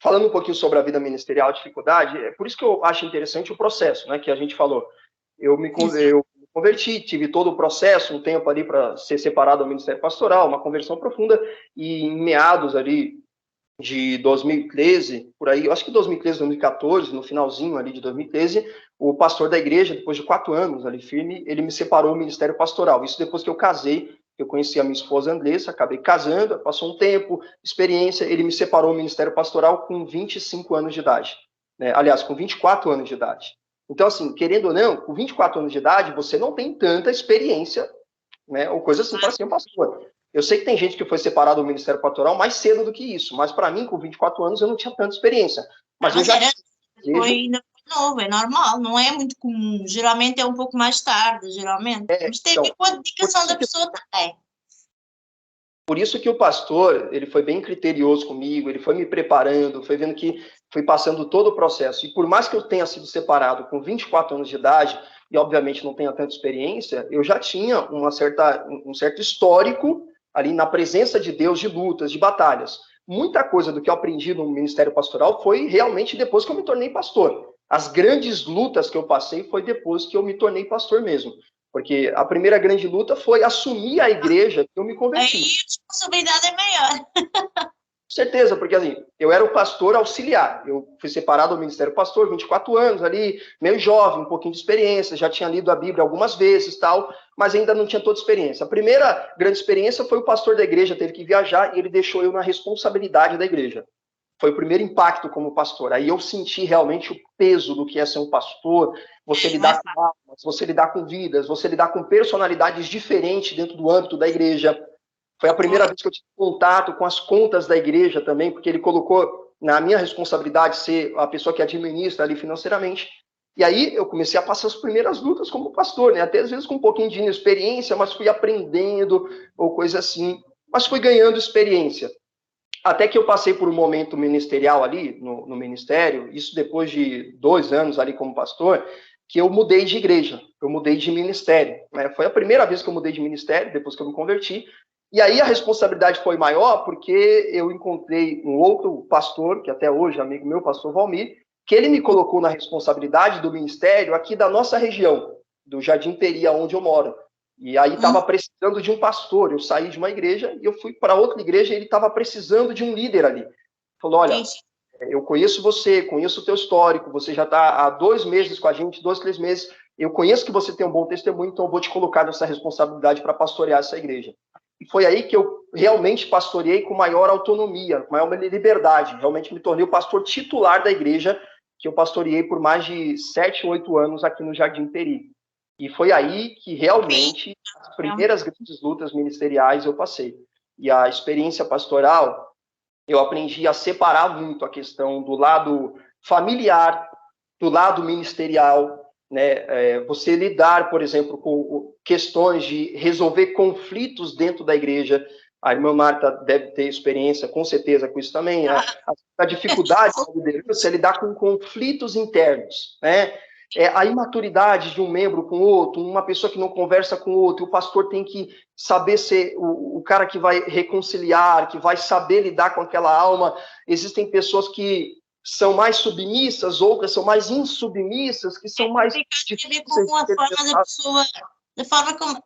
falando um pouquinho sobre a vida ministerial, a dificuldade, é por isso que eu acho interessante o processo, né, que a gente falou. Eu me converti, tive todo o processo, um tempo ali para ser separado do ministério pastoral, uma conversão profunda, e em meados ali de 2013, por aí, eu acho que 2013, 2014, no finalzinho ali de 2013, o pastor da igreja, depois de 4 anos ali firme, ele me separou do ministério pastoral. Isso depois que eu casei, eu conheci a minha esposa Andressa, acabei casando, passou um tempo, experiência, ele me separou do ministério pastoral com 25 anos de idade. Né? Aliás, com 24 anos de idade. Então, assim, querendo ou não, com 24 anos de idade, você não tem tanta experiência, né, ou coisa assim, para ser um pastor. Eu sei que tem gente que foi separado do ministério pastoral mais cedo do que isso, mas para mim, com 24 anos, eu não tinha tanta experiência. Mas eu já ainda foi novo, é normal, não é muito comum. Geralmente é um pouco mais tarde, geralmente. Mas tem a ver com a dedicação da pessoa também. Por isso que o pastor, ele foi bem criterioso comigo, ele foi me preparando, foi vendo que fui passando todo o processo. E por mais que eu tenha sido separado com 24 anos de idade, e obviamente não tenha tanta experiência, eu já tinha um certo histórico ali na presença de Deus, de lutas, de batalhas. Muita coisa do que eu aprendi no ministério pastoral foi realmente depois que eu me tornei pastor. As grandes lutas que eu passei foi depois que eu me tornei pastor mesmo. Porque a primeira grande luta foi assumir a igreja que eu me converti. Aí a responsabilidade é maior. Com certeza, porque assim, eu era o pastor auxiliar. Eu fui separado do ministério pastor, 24 anos ali, meio jovem, um pouquinho de experiência, já tinha lido a Bíblia algumas vezes, tal, mas ainda não tinha toda a experiência. A primeira grande experiência foi o pastor da igreja, teve que viajar e ele deixou eu na responsabilidade da igreja. Foi o primeiro impacto como pastor. Aí eu senti realmente o peso do que é ser um pastor, você lidar com almas, você lidar com vidas, você lidar com personalidades diferentes dentro do âmbito da igreja. Foi a primeira vez que eu tive contato com as contas da igreja também, porque ele colocou na minha responsabilidade ser a pessoa que administra ali financeiramente. E aí eu comecei a passar as primeiras lutas como pastor, né? Até às vezes com um pouquinho de inexperiência, mas fui aprendendo ou coisa assim. Mas fui ganhando experiência. Até que eu passei por um momento ministerial ali, no ministério, isso depois de 2 anos ali como pastor, que eu mudei de igreja, eu mudei de ministério. Né? Foi a primeira vez que eu mudei de ministério, depois que eu me converti. E aí a responsabilidade foi maior, porque eu encontrei um outro pastor, que até hoje é amigo meu, pastor Valmir, que ele me colocou na responsabilidade do ministério aqui da nossa região, do Jardim Peri, onde eu moro. E aí estava precisando de um pastor. Eu saí de uma igreja e eu fui para outra igreja e ele estava precisando de um líder ali. Falou, olha, eu conheço você, conheço o teu histórico, você já está há 2 meses com a gente, 2, 3 meses, eu conheço que você tem um bom testemunho, então eu vou te colocar nessa responsabilidade para pastorear essa igreja. E foi aí que eu realmente pastoreei com maior autonomia, com maior liberdade. Realmente me tornei o pastor titular da igreja, que eu pastoreei por mais de 7, 8 anos aqui no Jardim Peri. E foi aí que realmente as primeiras grandes lutas ministeriais eu passei. E a experiência pastoral, eu aprendi a separar muito a questão do lado familiar, do lado ministerial, né? Você lidar, por exemplo, com questões de resolver conflitos dentro da igreja. A irmã Marta deve ter experiência, com certeza, com isso também. A dificuldade da liderança é lidar com conflitos internos, né? A imaturidade de um membro com o outro, uma pessoa que não conversa com o outro, o pastor tem que saber ser o cara que vai reconciliar, que vai saber lidar com aquela alma. Existem pessoas que são mais submissas, outras são mais insubmissas, que são mais difíceis de ser. Da forma como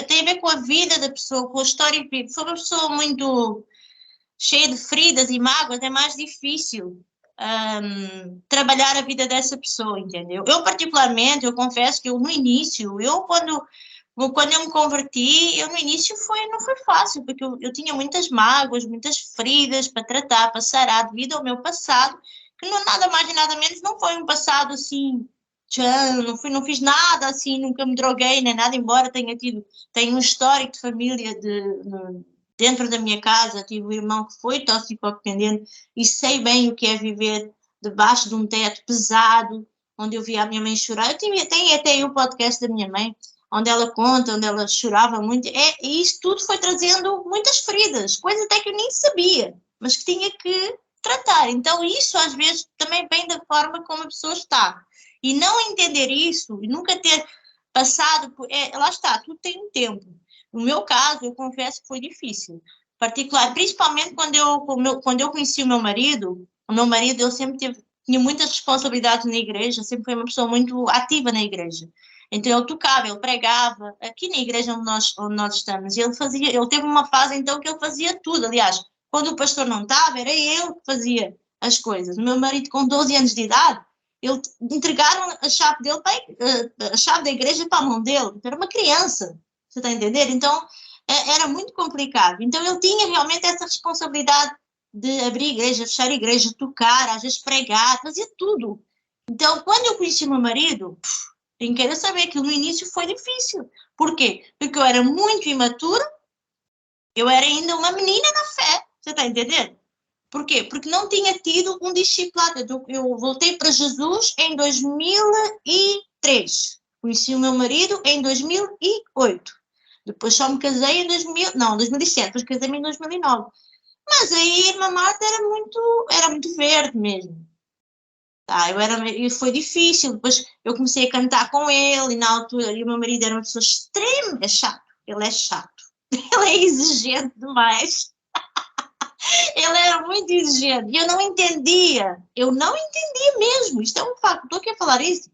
tem a ver com a vida da pessoa, com a história de vida. Se for uma pessoa muito cheia de feridas e mágoas, é mais difícil trabalhar a vida dessa pessoa, entendeu? Eu particularmente, eu confesso que no início, quando eu me converti, no início não foi fácil, porque eu tinha muitas mágoas, muitas feridas para tratar, para sarar, devido ao meu passado, que nada mais e nada menos não foi um passado assim, não fiz nada assim, nunca me droguei, nem nada, embora tenha um histórico de família dentro da minha casa, tive um irmão que foi toxicodependente e sei bem o que é viver debaixo de um teto pesado, onde eu via a minha mãe chorar. Tenho até aí o podcast da minha mãe, onde ela conta, onde ela chorava muito, e isso tudo foi trazendo muitas feridas, coisas até que eu nem sabia, mas que tinha que tratar. Então isso às vezes também vem da forma como a pessoa está. E não entender isso, e nunca ter passado por... lá está, tudo tem um tempo. No meu caso, eu confesso que foi difícil. Principalmente quando eu conheci o meu marido, ele sempre tinha muitas responsabilidades na igreja, sempre foi uma pessoa muito ativa na igreja. Então ele tocava, ele pregava, aqui na igreja onde nós estamos, ele teve uma fase então que ele fazia tudo. Aliás, quando o pastor não estava, era ele que fazia as coisas. O meu marido, com 12 anos de idade, entregaram a chave a chave da igreja para a mão dele. Era uma criança, você está a entender? Então era muito complicado. Então ele tinha realmente essa responsabilidade de abrir igreja, fechar igreja, tocar, às vezes pregar, fazia tudo. Então quando eu conheci o meu marido, nem quero saber que no início foi difícil. Por quê? Porque eu era muito imatura, eu era ainda uma menina na fé, você está a entender? Por quê? Porque não tinha tido um discipulado. Eu voltei para Jesus em 2003. Conheci o meu marido em 2008. Depois só me casei em 2007. Depois casei-me em 2009. Mas aí a irmã Marta era muito verde mesmo. E foi difícil. Depois eu comecei a cantar com ele, e na altura, e o meu marido era uma pessoa extremamente chato. Ele é chato. Ele é exigente demais. Ele era muito exigente. E eu não entendia mesmo. Isto é um facto. Estou aqui a falar isso.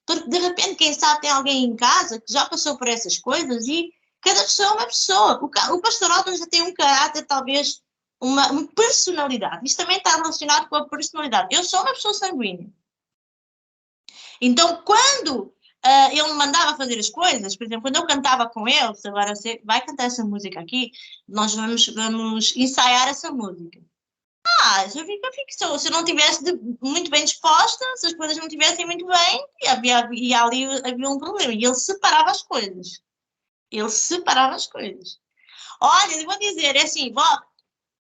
Porque de repente, quem sabe, tem alguém em casa que já passou por essas coisas e cada pessoa é uma pessoa. O pastor Alton já tem um caráter, talvez, uma personalidade. Isto também está relacionado com a personalidade. Eu sou uma pessoa sanguínea. Então, quando ele me mandava fazer as coisas, por exemplo, quando eu cantava com ele, agora você vai cantar essa música aqui, nós vamos ensaiar essa música. Eu fico, se eu não estivesse muito bem disposta, se as coisas não estivessem muito bem, e ali havia um problema. E ele separava as coisas. Olha, eu vou dizer, é assim,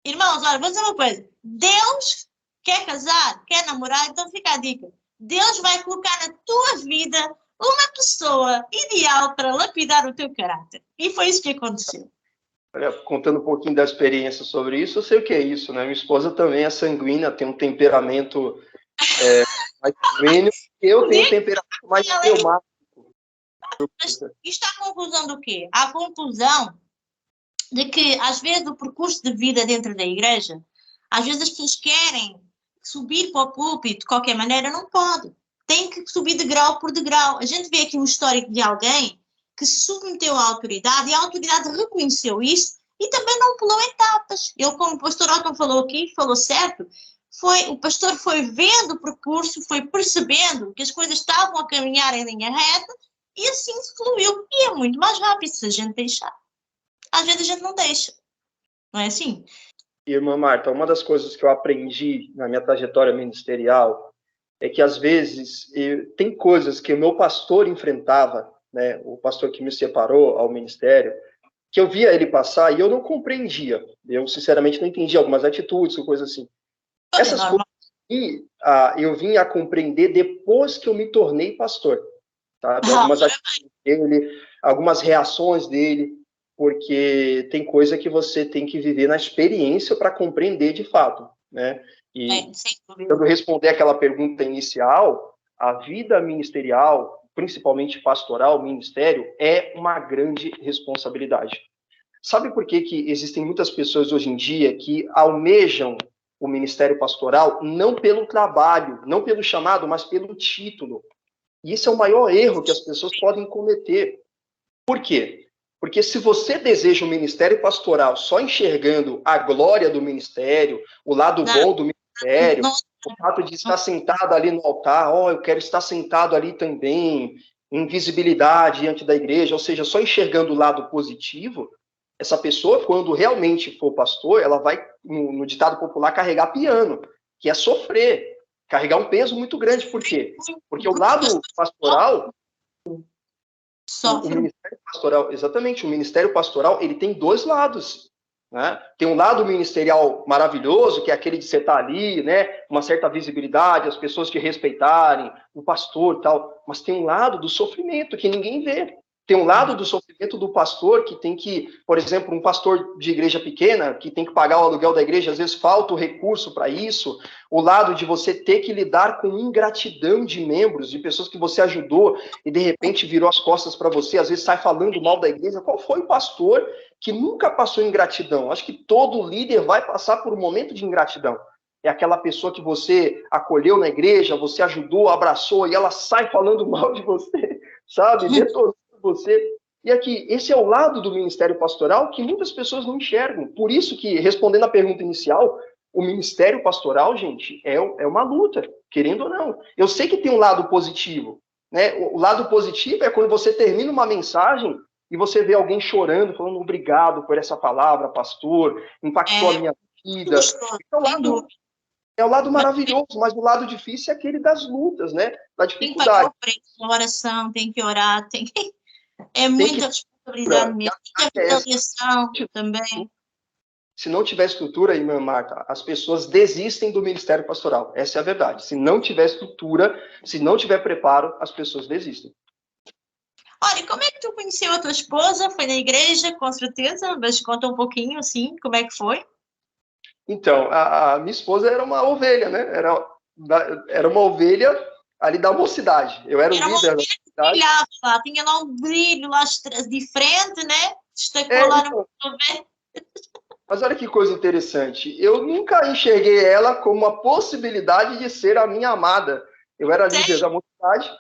irmãos, olha, vou dizer uma coisa. Deus quer casar, quer namorar, então fica a dica. Deus vai colocar na tua vida uma pessoa ideal para lapidar o teu caráter. E foi isso que aconteceu. Olha, contando um pouquinho da experiência sobre isso, eu sei o que é isso, né? Minha esposa também é sanguínea, tem um temperamento mais sanguíneo, eu tenho um temperamento mais fleumático. Mas isto é a conclusão do quê? A conclusão de que, às vezes, o percurso de vida dentro da igreja, às vezes as pessoas querem subir para o púlpito de qualquer maneira, não pode. Tem que subir degrau por degrau. A gente vê aqui um histórico de alguém que se submeteu à autoridade e a autoridade reconheceu isso e também não pulou etapas. Ele, como o pastor Otton falou aqui, falou certo, o pastor foi vendo o percurso, foi percebendo que as coisas estavam a caminhar em linha reta e assim se fluiu. E é muito mais rápido se a gente deixar. Às vezes a gente não deixa. Não é assim? Irmã Marta, uma das coisas que eu aprendi na minha trajetória ministerial é que, às vezes, tem coisas que o meu pastor enfrentava, né, o pastor que me separou ao ministério, que eu via ele passar e eu não compreendia. Eu, sinceramente, não entendia algumas atitudes ou coisas assim. Essas coisas eu vim a compreender depois que eu me tornei pastor. Sabe? Algumas atitudes dele, algumas reações dele, porque tem coisa que você tem que viver na experiência para compreender de fato, né? E quando responder aquela pergunta inicial, a vida ministerial, principalmente pastoral, ministério, é uma grande responsabilidade. Sabe por que existem muitas pessoas hoje em dia que almejam o ministério pastoral não pelo trabalho, não pelo chamado, mas pelo título. E esse é o maior erro que as pessoas podem cometer. Por quê? Porque se você deseja um ministério pastoral só enxergando a glória do ministério, o lado bom do ministério, o fato de estar sentado ali no altar, eu quero estar sentado ali também, em visibilidade diante da igreja, ou seja, só enxergando o lado positivo, essa pessoa, quando realmente for pastor, ela vai, no ditado popular, carregar piano, que é sofrer, carregar um peso muito grande. Por quê? Porque o lado pastoral, o ministério pastoral, exatamente, o ministério pastoral, ele tem dois lados, né? Tem um lado ministerial maravilhoso, que é aquele de você estar ali, né, uma certa visibilidade, as pessoas te respeitarem, o pastor e tal, mas tem um lado do sofrimento que ninguém vê. Tem um lado do sofrimento do pastor que tem que, por exemplo, um pastor de igreja pequena, que tem que pagar o aluguel da igreja, às vezes falta o recurso para isso. O lado de você ter que lidar com ingratidão de membros, de pessoas que você ajudou e de repente virou as costas para você, às vezes sai falando mal da igreja. Qual foi o pastor que nunca passou ingratidão? Acho que todo líder vai passar por um momento de ingratidão. É aquela pessoa que você acolheu na igreja, você ajudou, abraçou, e ela sai falando mal de você, sabe? Detonando você. E aqui, esse é o lado do ministério pastoral que muitas pessoas não enxergam. Por isso que, respondendo à pergunta inicial, o ministério pastoral, gente, é uma luta, querendo ou não. Eu sei que tem um lado positivo, né? O lado positivo é quando você termina uma mensagem e você vê alguém chorando, falando obrigado por essa palavra, pastor, impactou a minha vida. É o lado maravilhoso, mas o lado difícil é aquele das lutas, né? Da dificuldade. Tem que pagar o preço da oração, tem que orar, tem que... É muita responsabilidade mesmo, muita avaliação também. Se não tiver estrutura, irmã Marta, as pessoas desistem do ministério pastoral. Essa é a verdade. Se não tiver estrutura, se não tiver preparo, as pessoas desistem. Olha, como é que tu conheceu a tua esposa? Foi na igreja, com certeza, mas conta um pouquinho, assim, como é que foi? Então, a minha esposa era uma ovelha, né? Era uma ovelha ali da mocidade. Eu era o líder da mocidade. Lá, tinha lá um brilho lá diferente, né? Destacou lá no ovelha. Mas olha que coisa interessante. Eu nunca enxerguei ela como uma possibilidade de ser a minha amada. Eu era líder da mocidade,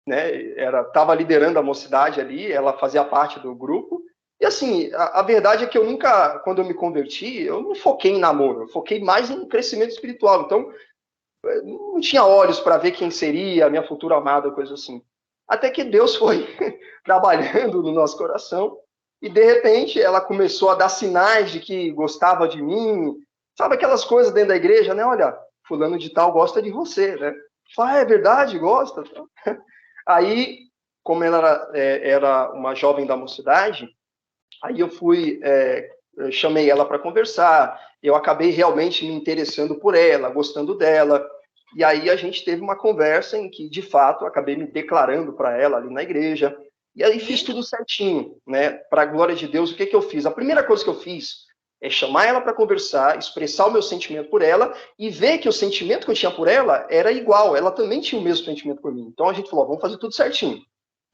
né? Estava liderando a mocidade ali, ela fazia parte do grupo. E assim, a verdade é que eu nunca, quando eu me converti, eu não foquei em namoro, eu foquei mais em crescimento espiritual. Então, não tinha olhos para ver quem seria a minha futura amada, coisa assim. Até que Deus foi trabalhando no nosso coração e, de repente, ela começou a dar sinais de que gostava de mim. Sabe aquelas coisas dentro da igreja, né? Olha, fulano de tal gosta de você, né? Fala, é verdade, gosta. Aí, como ela era uma jovem da mocidade, aí eu chamei ela para conversar, eu acabei realmente me interessando por ela, gostando dela, e aí a gente teve uma conversa em que, de fato, acabei me declarando para ela ali na igreja, e aí fiz tudo certinho, né? Para a glória de Deus, o que eu fiz? A primeira coisa que eu fiz é chamar ela para conversar, expressar o meu sentimento por ela e ver que o sentimento que eu tinha por ela era igual, ela também tinha o mesmo sentimento por mim. Então a gente falou, vamos fazer tudo certinho.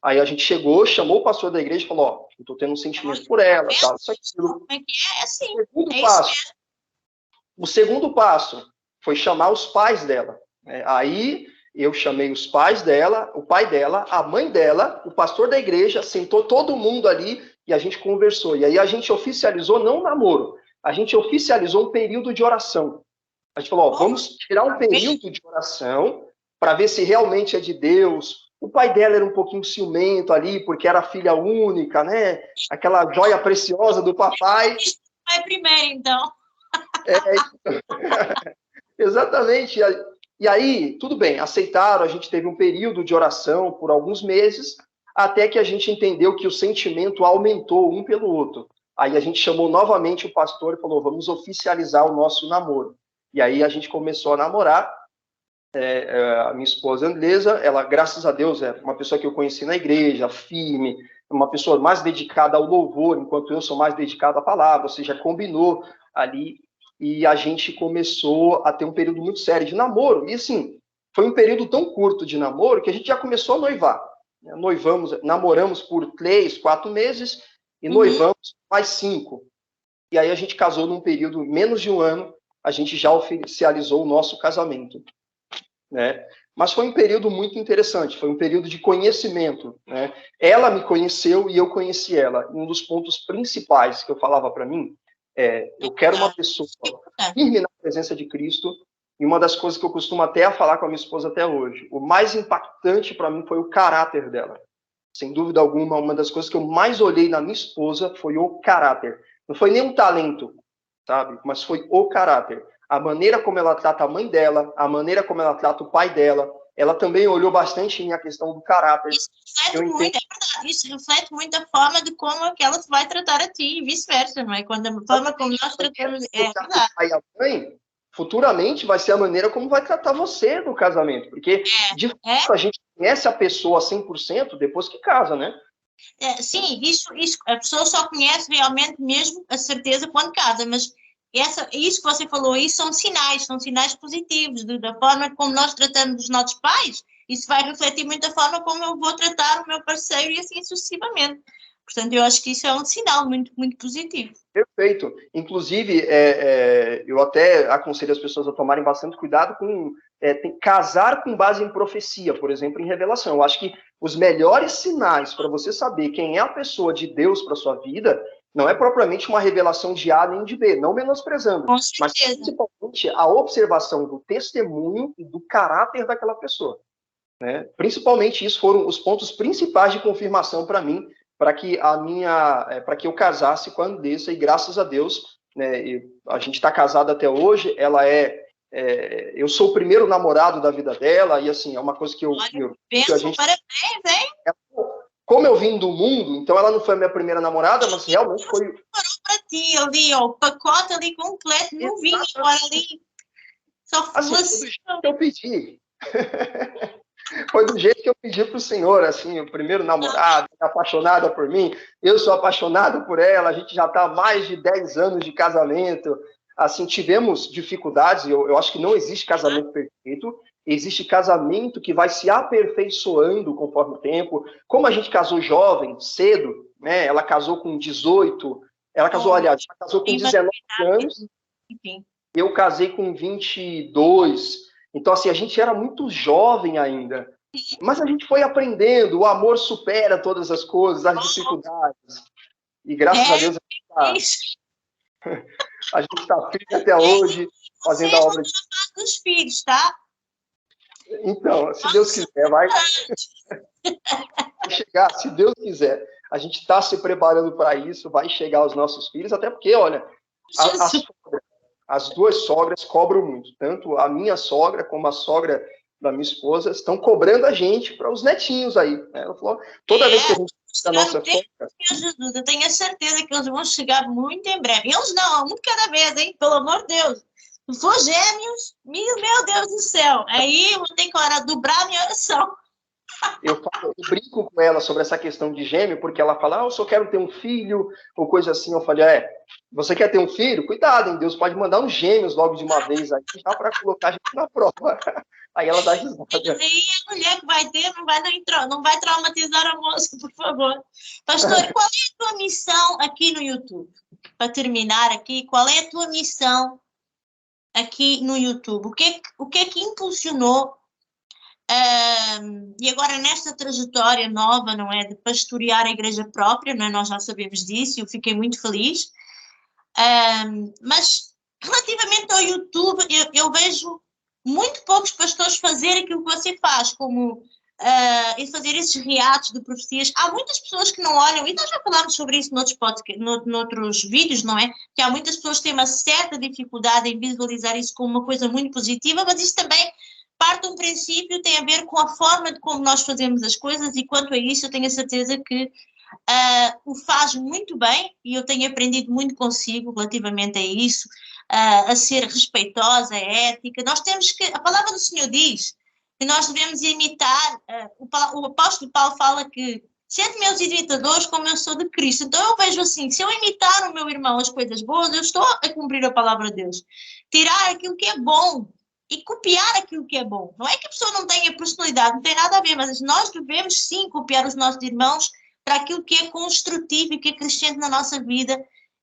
Aí a gente chegou, chamou o pastor da igreja e falou, eu estou tendo um sentimento por ela, tal, isso aquilo. Como é que é? Assim, o segundo passo foi chamar os pais dela. Aí eu chamei os pais dela, o pai dela, a mãe dela, o pastor da igreja, sentou todo mundo ali e a gente conversou. E aí a gente oficializou, não um namoro, a gente oficializou um período de oração. A gente falou, vamos tirar um período de oração para ver se realmente é de Deus. O pai dela era um pouquinho ciumento ali, porque era filha única, né? Aquela joia preciosa do papai. Vai primeiro, então. Exatamente. E aí, tudo bem, aceitaram, a gente teve um período de oração por alguns meses, até que a gente entendeu que o sentimento aumentou um pelo outro. Aí a gente chamou novamente o pastor e falou, vamos oficializar o nosso namoro. E aí a gente começou a namorar. A minha esposa Andresa, ela, graças a Deus, é uma pessoa que eu conheci na igreja, firme, uma pessoa mais dedicada ao louvor, enquanto eu sou mais dedicado à palavra, ou seja, combinou ali, e a gente começou a ter um período muito sério de namoro, e assim, foi um período tão curto de namoro que a gente já começou a noivar. Namoramos por 3, 4 meses, e noivamos mais 5. E aí a gente casou num período menos de um ano, a gente já oficializou o nosso casamento, né? Mas foi um período muito interessante, foi um período de conhecimento, né? Ela me conheceu e eu conheci ela. Um dos pontos principais que eu falava para mim eu quero uma pessoa firme na presença de Cristo, e uma das coisas que eu costumo até falar com a minha esposa até hoje, o mais impactante para mim foi o caráter dela. Sem dúvida alguma, uma das coisas que eu mais olhei na minha esposa foi o caráter. Não foi nem um talento, sabe? Mas foi o caráter. A maneira como ela trata a mãe dela, a maneira como ela trata o pai dela. Ela também olhou bastante em a questão do caráter. Isso reflete muito, é verdade, isso reflete muito a forma de como aquela se vai tratar a ti e vice-versa, não é? Quando a forma como nós tratamos... É verdade. O pai e a mãe, futuramente, vai ser a maneira como vai tratar você no casamento. Porque, de fato, a gente conhece a pessoa 100% depois que casa, né? Sim, isso, a pessoa só conhece realmente mesmo a certeza quando casa, mas isso que você falou aí são sinais positivos da forma como nós tratamos os nossos pais. Isso vai refletir muito a forma como eu vou tratar o meu parceiro e assim sucessivamente. Portanto, eu acho que isso é um sinal muito, muito positivo. Perfeito. Inclusive, eu até aconselho as pessoas a tomarem bastante cuidado com casar com base em profecia, por exemplo, em revelação. Eu acho que os melhores sinais para você saber quem é a pessoa de Deus para sua vida não é propriamente uma revelação de A nem de B, não menosprezando, mas principalmente a observação do testemunho e do caráter daquela pessoa, né? Principalmente isso foram os pontos principais de confirmação para mim, para que para que eu casasse com a Andressa, e graças a Deus, né, a gente está casado até hoje. Ela eu sou o primeiro namorado da vida dela, e assim, é uma coisa que a gente... Parabéns, hein? Como eu vim do mundo, então ela não foi a minha primeira namorada, mas realmente foi... Para ti ali, ó, o pacote ali completo, não vinha agora ali. Só fosse... Assim, eu pedi. Foi do jeito que eu pedi para o Senhor, assim, o primeiro namorado, apaixonada por mim, eu sou apaixonado por ela, a gente já está há mais de 10 anos de casamento. Assim, tivemos dificuldades, eu acho que não existe casamento perfeito, existe casamento que vai se aperfeiçoando conforme o tempo. Como a gente casou jovem, cedo, né? Ela casou com 18, ela casou com 19 anos, eu casei com 22. Então, assim, a gente era muito jovem ainda, mas a gente foi aprendendo, o amor supera todas as coisas, as dificuldades, e graças a Deus a gente está firme até hoje, fazendo a obra dos filhos, tá? Então, se Deus quiser, vai chegar, se Deus quiser. A gente está se preparando para isso, vai chegar aos nossos filhos, até porque, olha, as duas sogras cobram muito, tanto a minha sogra como a sogra da minha esposa estão cobrando a gente para os netinhos aí, né? Ela falou, toda vez que a gente da nossa sogra... Jesus, eu tenho a certeza que eles vão chegar muito em breve. Eles não, um de cada vez, hein? Pelo amor de Deus. Se for gêmeos, meu Deus do céu, aí eu vou ter que dobrar a minha oração. Eu brinco com ela sobre essa questão de gêmeo, porque ela fala, eu só quero ter um filho, ou coisa assim. Eu falei, você quer ter um filho? Cuidado, hein? Deus pode mandar uns gêmeos logo de uma vez aí, já para colocar a gente na prova. Aí ela dá risada. Aí a mulher que vai ter não vai traumatizar a moça, por favor. Pastor, qual é a tua missão aqui no YouTube? Para terminar aqui, qual é a tua missão aqui no YouTube? O que é que impulsionou e agora nesta trajetória nova, não é, de pastorear a igreja própria, não é? Nós já sabemos disso e eu fiquei muito feliz, mas relativamente ao YouTube eu vejo muito poucos pastores fazer aquilo que você faz, como e fazer esses reatos de profecias. Há muitas pessoas que não olham, e nós já falámos sobre isso noutros vídeos, não é? Que há muitas pessoas que têm uma certa dificuldade em visualizar isso como uma coisa muito positiva, mas isso também parte de um princípio, tem a ver com a forma de como nós fazemos as coisas, e quanto a isso eu tenho a certeza que o faz muito bem, e eu tenho aprendido muito consigo relativamente a isso, a ser respeitosa, ética. Nós temos que, a palavra do Senhor diz que nós devemos imitar, o apóstolo Paulo fala que sede meus imitadores como eu sou de Cristo. Então eu vejo assim, se eu imitar o meu irmão as coisas boas, eu estou a cumprir a palavra de Deus. Tirar aquilo que é bom e copiar aquilo que é bom. Não é que a pessoa não tenha personalidade, não tem nada a ver, mas nós devemos sim copiar os nossos irmãos para aquilo que é construtivo e que acrescente na nossa vida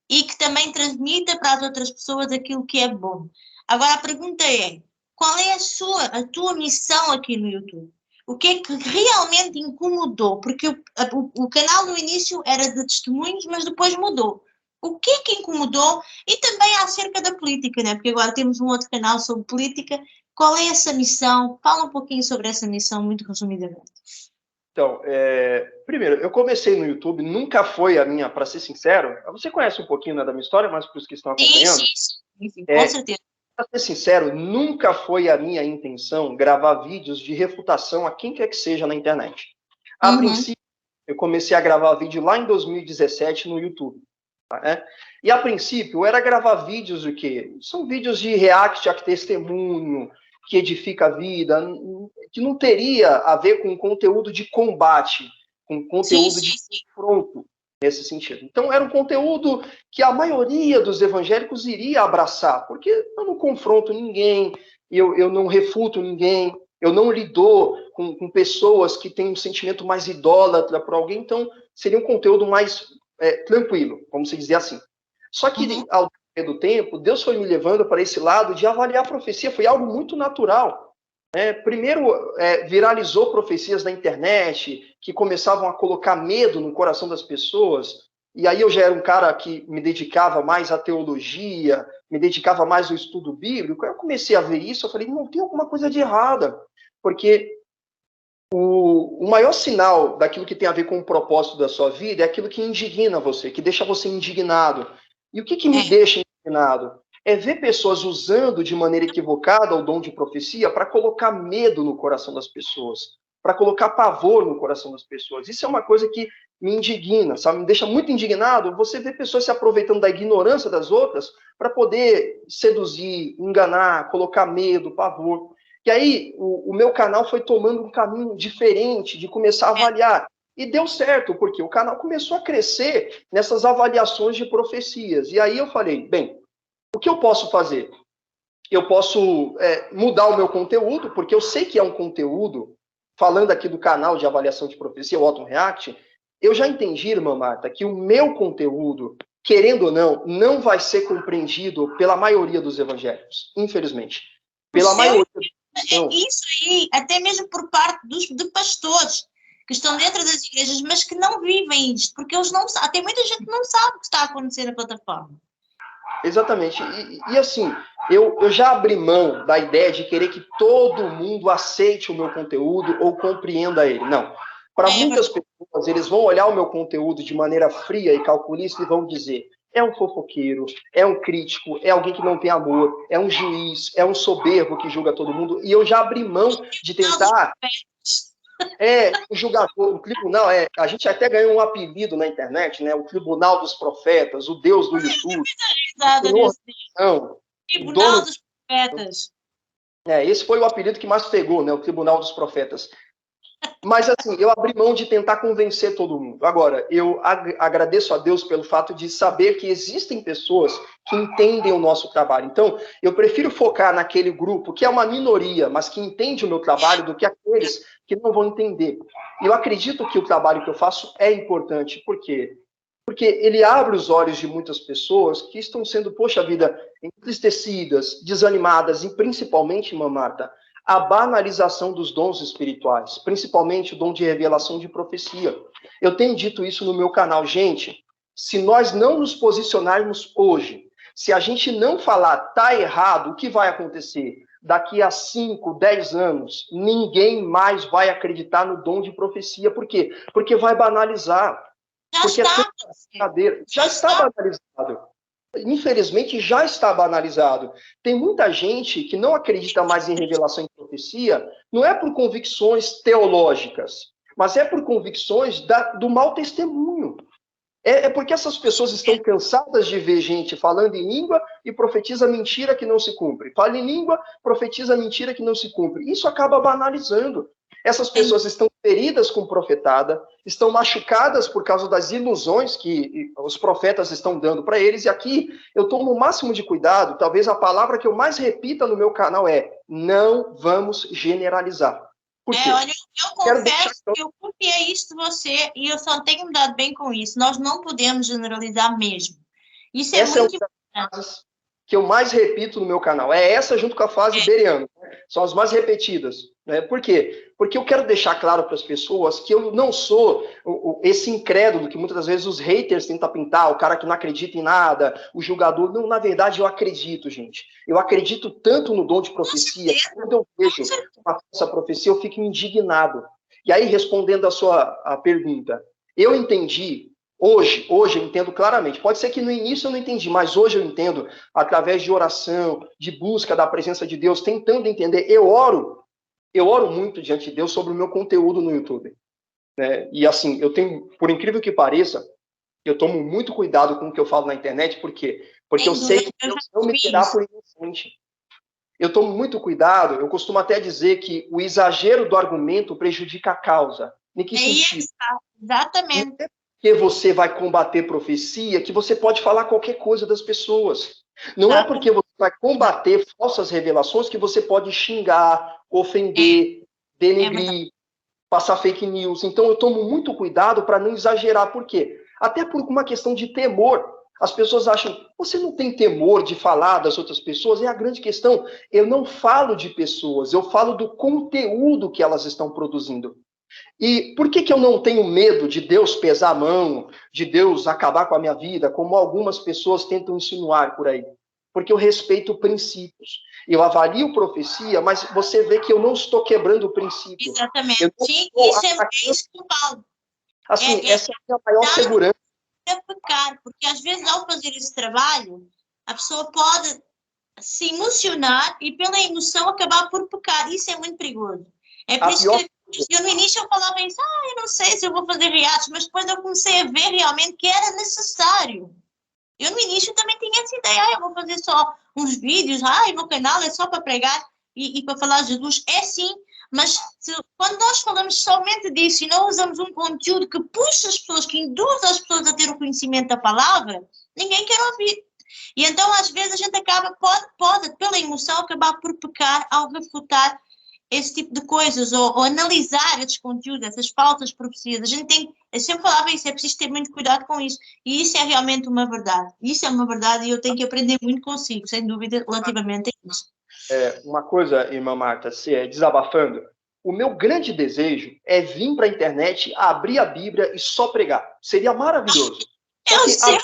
e que também transmita para as outras pessoas aquilo que é bom. Agora a pergunta é, qual é a tua missão aqui no YouTube? O que é que realmente incomodou? Porque o canal no início era de testemunhos, mas depois mudou. O que é que incomodou? E também acerca da política, né? Porque agora temos um outro canal sobre política. Qual é essa missão? Fala um pouquinho sobre essa missão, muito resumidamente. Então, primeiro, eu comecei no YouTube, nunca foi a minha, para ser sincero, você conhece um pouquinho, né, da minha história, mas para os que estão acompanhando, sim, com certeza. Para ser sincero, nunca foi a minha intenção gravar vídeos de refutação a quem quer que seja na internet. A princípio, eu comecei a gravar vídeo lá em 2017 no YouTube. Tá? E a princípio, era gravar vídeos do quê? São vídeos de react a testemunho, que edifica a vida, que não teria a ver com conteúdo de combate, com conteúdo de confronto nesse sentido. Então, era um conteúdo que a maioria dos evangélicos iria abraçar, porque eu não confronto ninguém, eu não refuto ninguém, eu não lido com pessoas que têm um sentimento mais idólatra para alguém, então seria um conteúdo mais tranquilo, vamos dizer assim. Só que, ao decorrer do tempo, Deus foi me levando para esse lado de avaliar a profecia, foi algo muito natural. Primeiro, viralizou profecias na internet que começavam a colocar medo no coração das pessoas, e aí eu já era um cara que me dedicava mais à teologia, me dedicava mais ao estudo bíblico. Eu comecei a ver isso, eu falei, não, tem alguma coisa de errada, porque o maior sinal daquilo que tem a ver com o propósito da sua vida é aquilo que indigna você, que deixa você indignado. E o que me deixa indignado? É ver pessoas usando de maneira equivocada o dom de profecia para colocar medo no coração das pessoas, para colocar pavor no coração das pessoas. Isso é uma coisa que me indigna, sabe? Me deixa muito indignado você ver pessoas se aproveitando da ignorância das outras para poder seduzir, enganar, colocar medo, pavor. E aí o meu canal foi tomando um caminho diferente de começar a avaliar. E deu certo, porque o canal começou a crescer nessas avaliações de profecias. E aí eu falei, bem, o que eu posso fazer? Eu posso mudar o meu conteúdo, porque eu sei que é um conteúdo, falando aqui do canal de avaliação de profecia, o Autumn React, eu já entendi, irmã Marta, que o meu conteúdo, querendo ou não, não vai ser compreendido pela maioria dos evangélicos, infelizmente. Pela maioria dos isso aí, até mesmo por parte de pastores que estão dentro das igrejas, mas que não vivem isto, porque eles não sabem, tem muita gente que não sabe o que está a acontecer na plataforma. Exatamente. E assim, eu já abri mão da ideia de querer que todo mundo aceite o meu conteúdo ou compreenda ele. Não. Para muitas pessoas, eles vão olhar o meu conteúdo de maneira fria e calculista e vão dizer, é um fofoqueiro, é um crítico, é alguém que não tem amor, é um juiz, é um soberbo que julga todo mundo. E eu já abri mão de tentar... o julgador, o tribunal, a gente até ganhou um apelido na internet, né? O Tribunal dos Profetas, o Deus do YouTube. Tribunal dos Profetas. Esse foi o apelido que mais pegou, né? O Tribunal dos Profetas. Mas, assim, eu abri mão de tentar convencer todo mundo. Agora, eu agradeço a Deus pelo fato de saber que existem pessoas que entendem o nosso trabalho. Então, eu prefiro focar naquele grupo que é uma minoria, mas que entende o meu trabalho, do que aqueles que não vão entender. E eu acredito que o trabalho que eu faço é importante. Por quê? Porque ele abre os olhos de muitas pessoas que estão sendo, poxa vida, entristecidas, desanimadas, e principalmente, irmã Marta, a banalização dos dons espirituais, principalmente o dom de revelação de profecia. Eu tenho dito isso no meu canal. Gente, se nós não nos posicionarmos hoje, se a gente não falar tá errado, o que vai acontecer? Daqui a 5, 10 anos, ninguém mais vai acreditar no dom de profecia. Por quê? Porque vai banalizar. Já está banalizado. Infelizmente, já está banalizado. Tem muita gente que não acredita mais em revelação e profecia, não é por convicções teológicas, mas é por convicções do mau testemunho. É porque essas pessoas estão cansadas de ver gente falando em língua e profetiza mentira que não se cumpre. Fala em língua, profetiza mentira que não se cumpre. Isso acaba banalizando. Essas pessoas estão feridas com profetada, estão machucadas por causa das ilusões que os profetas estão dando para eles. E aqui eu tomo o máximo de cuidado. Talvez a palavra que eu mais repita no meu canal é: não vamos generalizar. Por quê? Olha, eu confesso que eu copiei isso de você e eu só tenho me dado bem com isso. Nós não podemos generalizar mesmo. Isso é muito importante. que eu mais repito no meu canal. É essa junto com a fase bereana. São as mais repetidas. Né? Por quê? Porque eu quero deixar claro para as pessoas que eu não sou esse incrédulo que muitas das vezes os haters tentam pintar, o cara que não acredita em nada, o julgador. Não, na verdade, eu acredito, gente. Eu acredito tanto no dom de profecia, que quando eu vejo uma falsa profecia, eu fico indignado. E aí, respondendo a sua pergunta, eu entendi, hoje eu entendo claramente. Pode ser que no início eu não entendi, mas hoje eu entendo, através de oração, de busca da presença de Deus, tentando entender. Eu oro muito diante de Deus sobre o meu conteúdo no YouTube. Né? E assim, eu tenho, por incrível que pareça, eu tomo muito cuidado com o que eu falo na internet, por quê? Porque eu sei que Deus não me terá por inocente. Eu tomo muito cuidado, eu costumo até dizer que o exagero do argumento prejudica a causa. Em que sentido? Exatamente. Não é porque você vai combater profecia que você pode falar qualquer coisa das pessoas. Não é porque você vai combater falsas revelações que você pode xingar, ofender, denegrir, passar fake news. Então eu tomo muito cuidado para não exagerar. Por quê? Até por uma questão de temor. As pessoas acham, você não tem temor de falar das outras pessoas? É a grande questão. Eu não falo de pessoas, eu falo do conteúdo que elas estão produzindo. E por que eu não tenho medo de Deus pesar a mão, de Deus acabar com a minha vida, como algumas pessoas tentam insinuar por aí? Porque eu respeito princípios. Eu avalio profecia, mas você vê que eu não estou quebrando o princípio. Exatamente. Sim, isso é isso que eu falo. Assim, essa é a maior segurança. É pecar, porque às vezes ao fazer esse trabalho, a pessoa pode se emocionar e pela emoção acabar por pecar. Isso é muito perigoso. É por isso que eu no início eu falava isso, eu não sei se eu vou fazer reatos, mas depois eu comecei a ver realmente que era necessário. Eu no início também tinha essa ideia, eu vou fazer só uns vídeos, o meu canal é só para pregar e para falar de Jesus. É sim, mas quando nós falamos somente disso e não usamos um conteúdo que puxa as pessoas, que induz as pessoas a ter o conhecimento da palavra, ninguém quer ouvir. E então, às vezes, a gente pode pela emoção, acabar por pecar ao refutar esse tipo de coisas, ou analisar esses conteúdos, essas falsas profecias. Eu sempre falava isso, é preciso ter muito cuidado com isso. E isso é realmente uma verdade. Isso é uma verdade e eu tenho que aprender muito consigo, sem dúvida, relativamente a isso. Uma coisa, irmã Marta, desabafando, o meu grande desejo é vir para a internet, abrir a Bíblia e só pregar. Seria maravilhoso. Eu sei,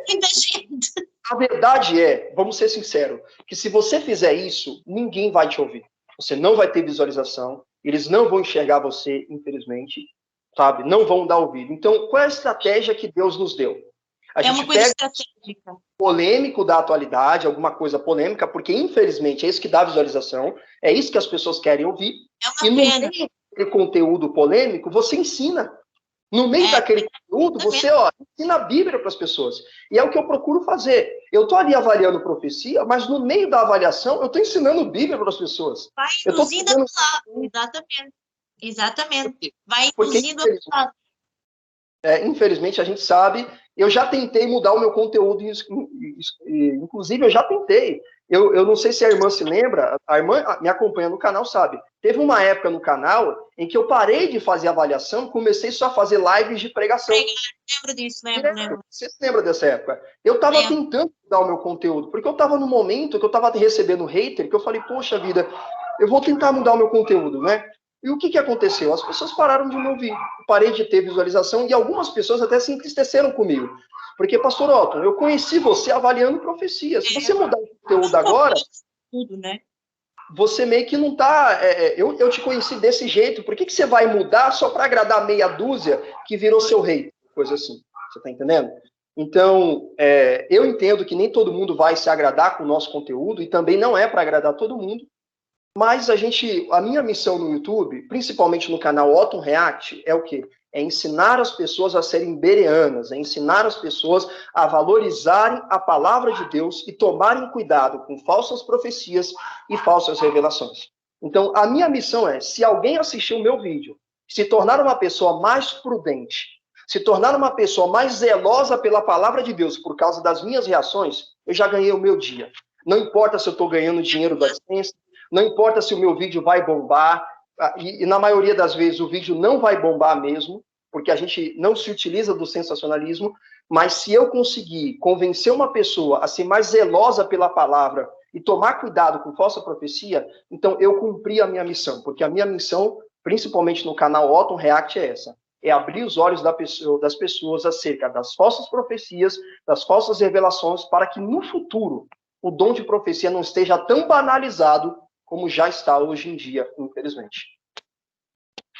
muita gente. A verdade é, vamos ser sinceros, que se você fizer isso, ninguém vai te ouvir. Você não vai ter visualização, eles não vão enxergar você, infelizmente, sabe? Não vão dar ouvido. Então, qual é a estratégia que Deus nos deu? A gente uma coisa pega estratégica. Polêmico da atualidade, alguma coisa polêmica, porque, infelizmente, é isso que dá visualização, é isso que as pessoas querem ouvir. E no meio daquele conteúdo polêmico, você ensina. No meio daquele conteúdo, você ensina a Bíblia para as pessoas. E é o que eu procuro fazer. Eu estou ali avaliando profecia, mas no meio da avaliação, eu estou ensinando Bíblia para as pessoas. Vai induzindo a palavra, exatamente. Vai induzindo a palavra. Infelizmente, a gente sabe, eu já tentei mudar o meu conteúdo, inclusive eu já tentei. Eu não sei se a irmã se lembra, a irmã me acompanha no canal, sabe? Teve uma época no canal em que eu parei de fazer avaliação, comecei só a fazer lives de pregação. Lembro disso, lembro. Você se lembra dessa época? Eu estava tentando mudar o meu conteúdo, porque eu estava no momento que eu estava recebendo hater, que eu falei, poxa vida, eu vou tentar mudar o meu conteúdo, né? E o que aconteceu? As pessoas pararam de me ouvir. Eu parei de ter visualização e algumas pessoas até se entristeceram comigo. Porque, pastor Otto, eu conheci você avaliando profecia. Se você mudar o conteúdo agora, tudo, né? Você meio que não está... eu te conheci desse jeito. Por que você vai mudar só para agradar meia dúzia que virou seu rei? Coisa assim. Você está entendendo? Então, eu entendo que nem todo mundo vai se agradar com o nosso conteúdo e também não é para agradar todo mundo. Mas a minha missão no YouTube, principalmente no canal Otton React, é o quê? É ensinar as pessoas a serem bereanas, é ensinar as pessoas a valorizarem a palavra de Deus e tomarem cuidado com falsas profecias e falsas revelações. Então, a minha missão é, se alguém assistir o meu vídeo, se tornar uma pessoa mais prudente, se tornar uma pessoa mais zelosa pela palavra de Deus por causa das minhas reações, eu já ganhei o meu dia. Não importa se eu estou ganhando dinheiro da AdSense, não importa se o meu vídeo vai bombar, e na maioria das vezes o vídeo não vai bombar mesmo, porque a gente não se utiliza do sensacionalismo, mas se eu conseguir convencer uma pessoa a ser mais zelosa pela palavra e tomar cuidado com falsa profecia, então eu cumpri a minha missão, porque a minha missão, principalmente no canal Otton React, é essa. É abrir os olhos das pessoas acerca das falsas profecias, das falsas revelações, para que no futuro o dom de profecia não esteja tão banalizado como já está hoje em dia, infelizmente.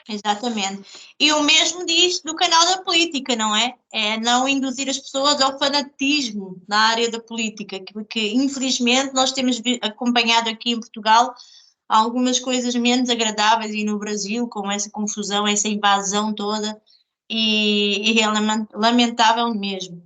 Exatamente. E o mesmo diz do canal da política, não é? É não induzir as pessoas ao fanatismo na área da política, que infelizmente nós temos acompanhado aqui em Portugal algumas coisas menos agradáveis e no Brasil, com essa confusão, essa invasão toda, e é lamentável mesmo.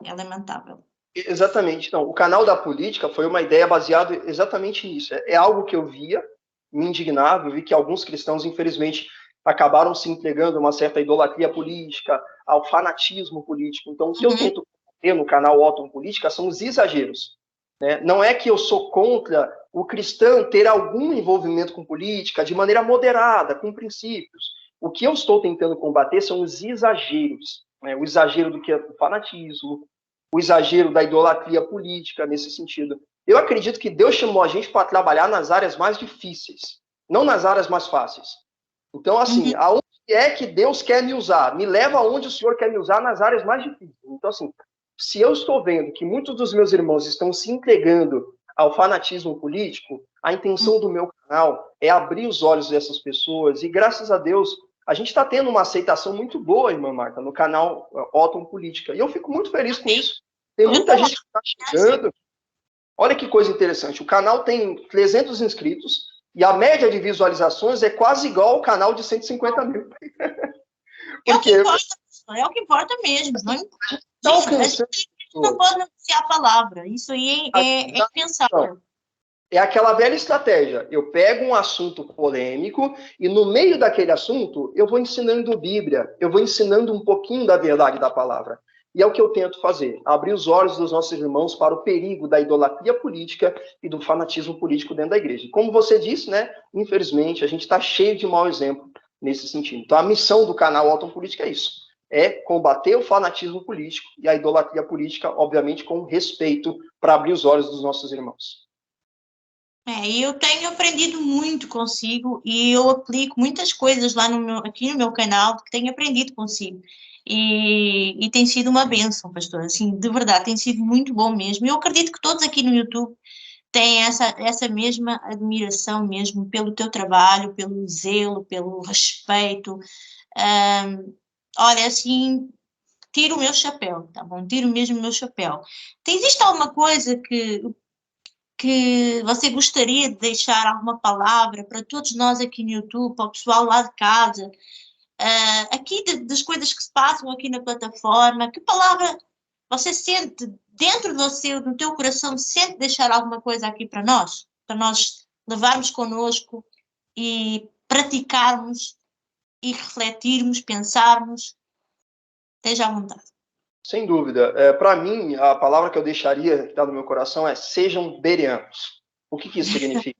É lamentável. Exatamente. Então, o canal da política foi uma ideia baseada exatamente nisso. É algo que eu via, me indignava, eu vi que alguns cristãos, infelizmente, acabaram se entregando a uma certa idolatria política, ao fanatismo político. Então, o que eu tento ter no canal Otton Política são os exageros. Né? Não é que eu sou contra o cristão ter algum envolvimento com política de maneira moderada, com princípios. O que eu estou tentando combater são os exageros. Né? O exagero do que é o fanatismo, o exagero da idolatria política nesse sentido. Eu acredito que Deus chamou a gente para trabalhar nas áreas mais difíceis, não nas áreas mais fáceis. Então, assim, aonde é que Deus quer me usar? Me leva aonde o Senhor quer me usar nas áreas mais difíceis. Então, assim, se eu estou vendo que muitos dos meus irmãos estão se entregando ao fanatismo político, a intenção do meu canal é abrir os olhos dessas pessoas e, graças a Deus, a gente está tendo uma aceitação muito boa, irmã Marta, no canal Otton Política. E eu fico muito feliz com isso. Tem muita gente que está chegando. Olha que coisa interessante. O canal tem 300 inscritos e a média de visualizações é quase igual ao canal de 150 mil. É o que importa, é o que importa mesmo. Não importa. A gente não pode negociar a palavra. Isso aí é impensável. É aquela velha estratégia. Eu pego um assunto polêmico e no meio daquele assunto eu vou ensinando Bíblia, eu vou ensinando um pouquinho da verdade da palavra. E é o que eu tento fazer, abrir os olhos dos nossos irmãos para o perigo da idolatria política e do fanatismo político dentro da igreja. Como você disse, né? Infelizmente, a gente está cheio de mau exemplo nesse sentido. Então, a missão do canal Otton Política é isso. É combater o fanatismo político e a idolatria política, obviamente, com respeito para abrir os olhos dos nossos irmãos. E eu tenho aprendido muito consigo e eu aplico muitas coisas lá aqui no meu canal que tenho aprendido consigo. E tem sido uma bênção, pastor, assim, de verdade, tem sido muito bom mesmo. Eu acredito que todos aqui no YouTube têm essa mesma admiração mesmo pelo teu trabalho, pelo zelo, pelo respeito. Olha, assim, tiro o meu chapéu, tá bom? Tiro mesmo o meu chapéu. Existe alguma coisa que você gostaria de deixar alguma palavra para todos nós aqui no YouTube, para o pessoal lá de casa, aqui das coisas que se passam aqui na plataforma, que palavra você sente dentro de você, no teu coração, sente deixar alguma coisa aqui para nós levarmos connosco e praticarmos e refletirmos, pensarmos? Esteja à vontade. Sem dúvida. Para mim, a palavra que eu deixaria, que está no meu coração, é sejam bereanos. O que isso significa?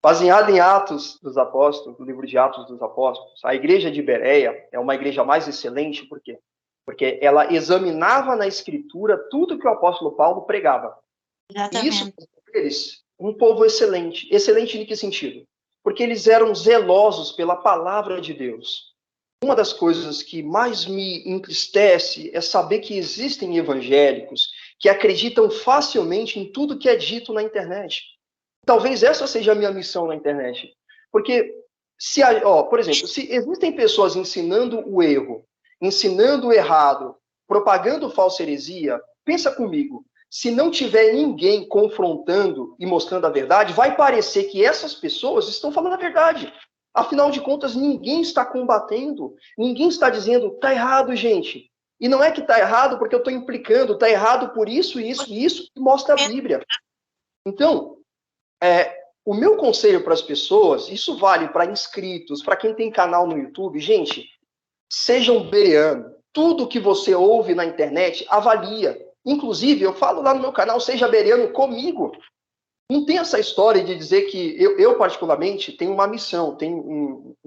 Baseado em Atos dos Apóstolos, no livro de Atos dos Apóstolos, a igreja de Bereia é uma igreja mais excelente, por quê? Porque ela examinava na Escritura tudo que o apóstolo Paulo pregava. Exatamente. E isso, para eles, um povo excelente. Excelente em que sentido? Porque eles eram zelosos pela palavra de Deus. Uma das coisas que mais me entristece é saber que existem evangélicos que acreditam facilmente em tudo que é dito na internet. Talvez essa seja a minha missão na internet. Porque, por exemplo, se existem pessoas ensinando o erro, ensinando o errado, propagando falsa heresia, pensa comigo, se não tiver ninguém confrontando e mostrando a verdade, vai parecer que essas pessoas estão falando a verdade. Afinal de contas, ninguém está combatendo, ninguém está dizendo, tá errado, gente. E não é que tá errado porque eu estou implicando, tá errado por isso, isso e isso, que mostra a Bíblia. Então, o meu conselho para as pessoas, isso vale para inscritos, para quem tem canal no YouTube, gente, sejam bereanos. Tudo que você ouve na internet, avalia. Inclusive, eu falo lá no meu canal, seja bereano comigo. Não tem essa história de dizer que eu particularmente, tenho uma missão, tenho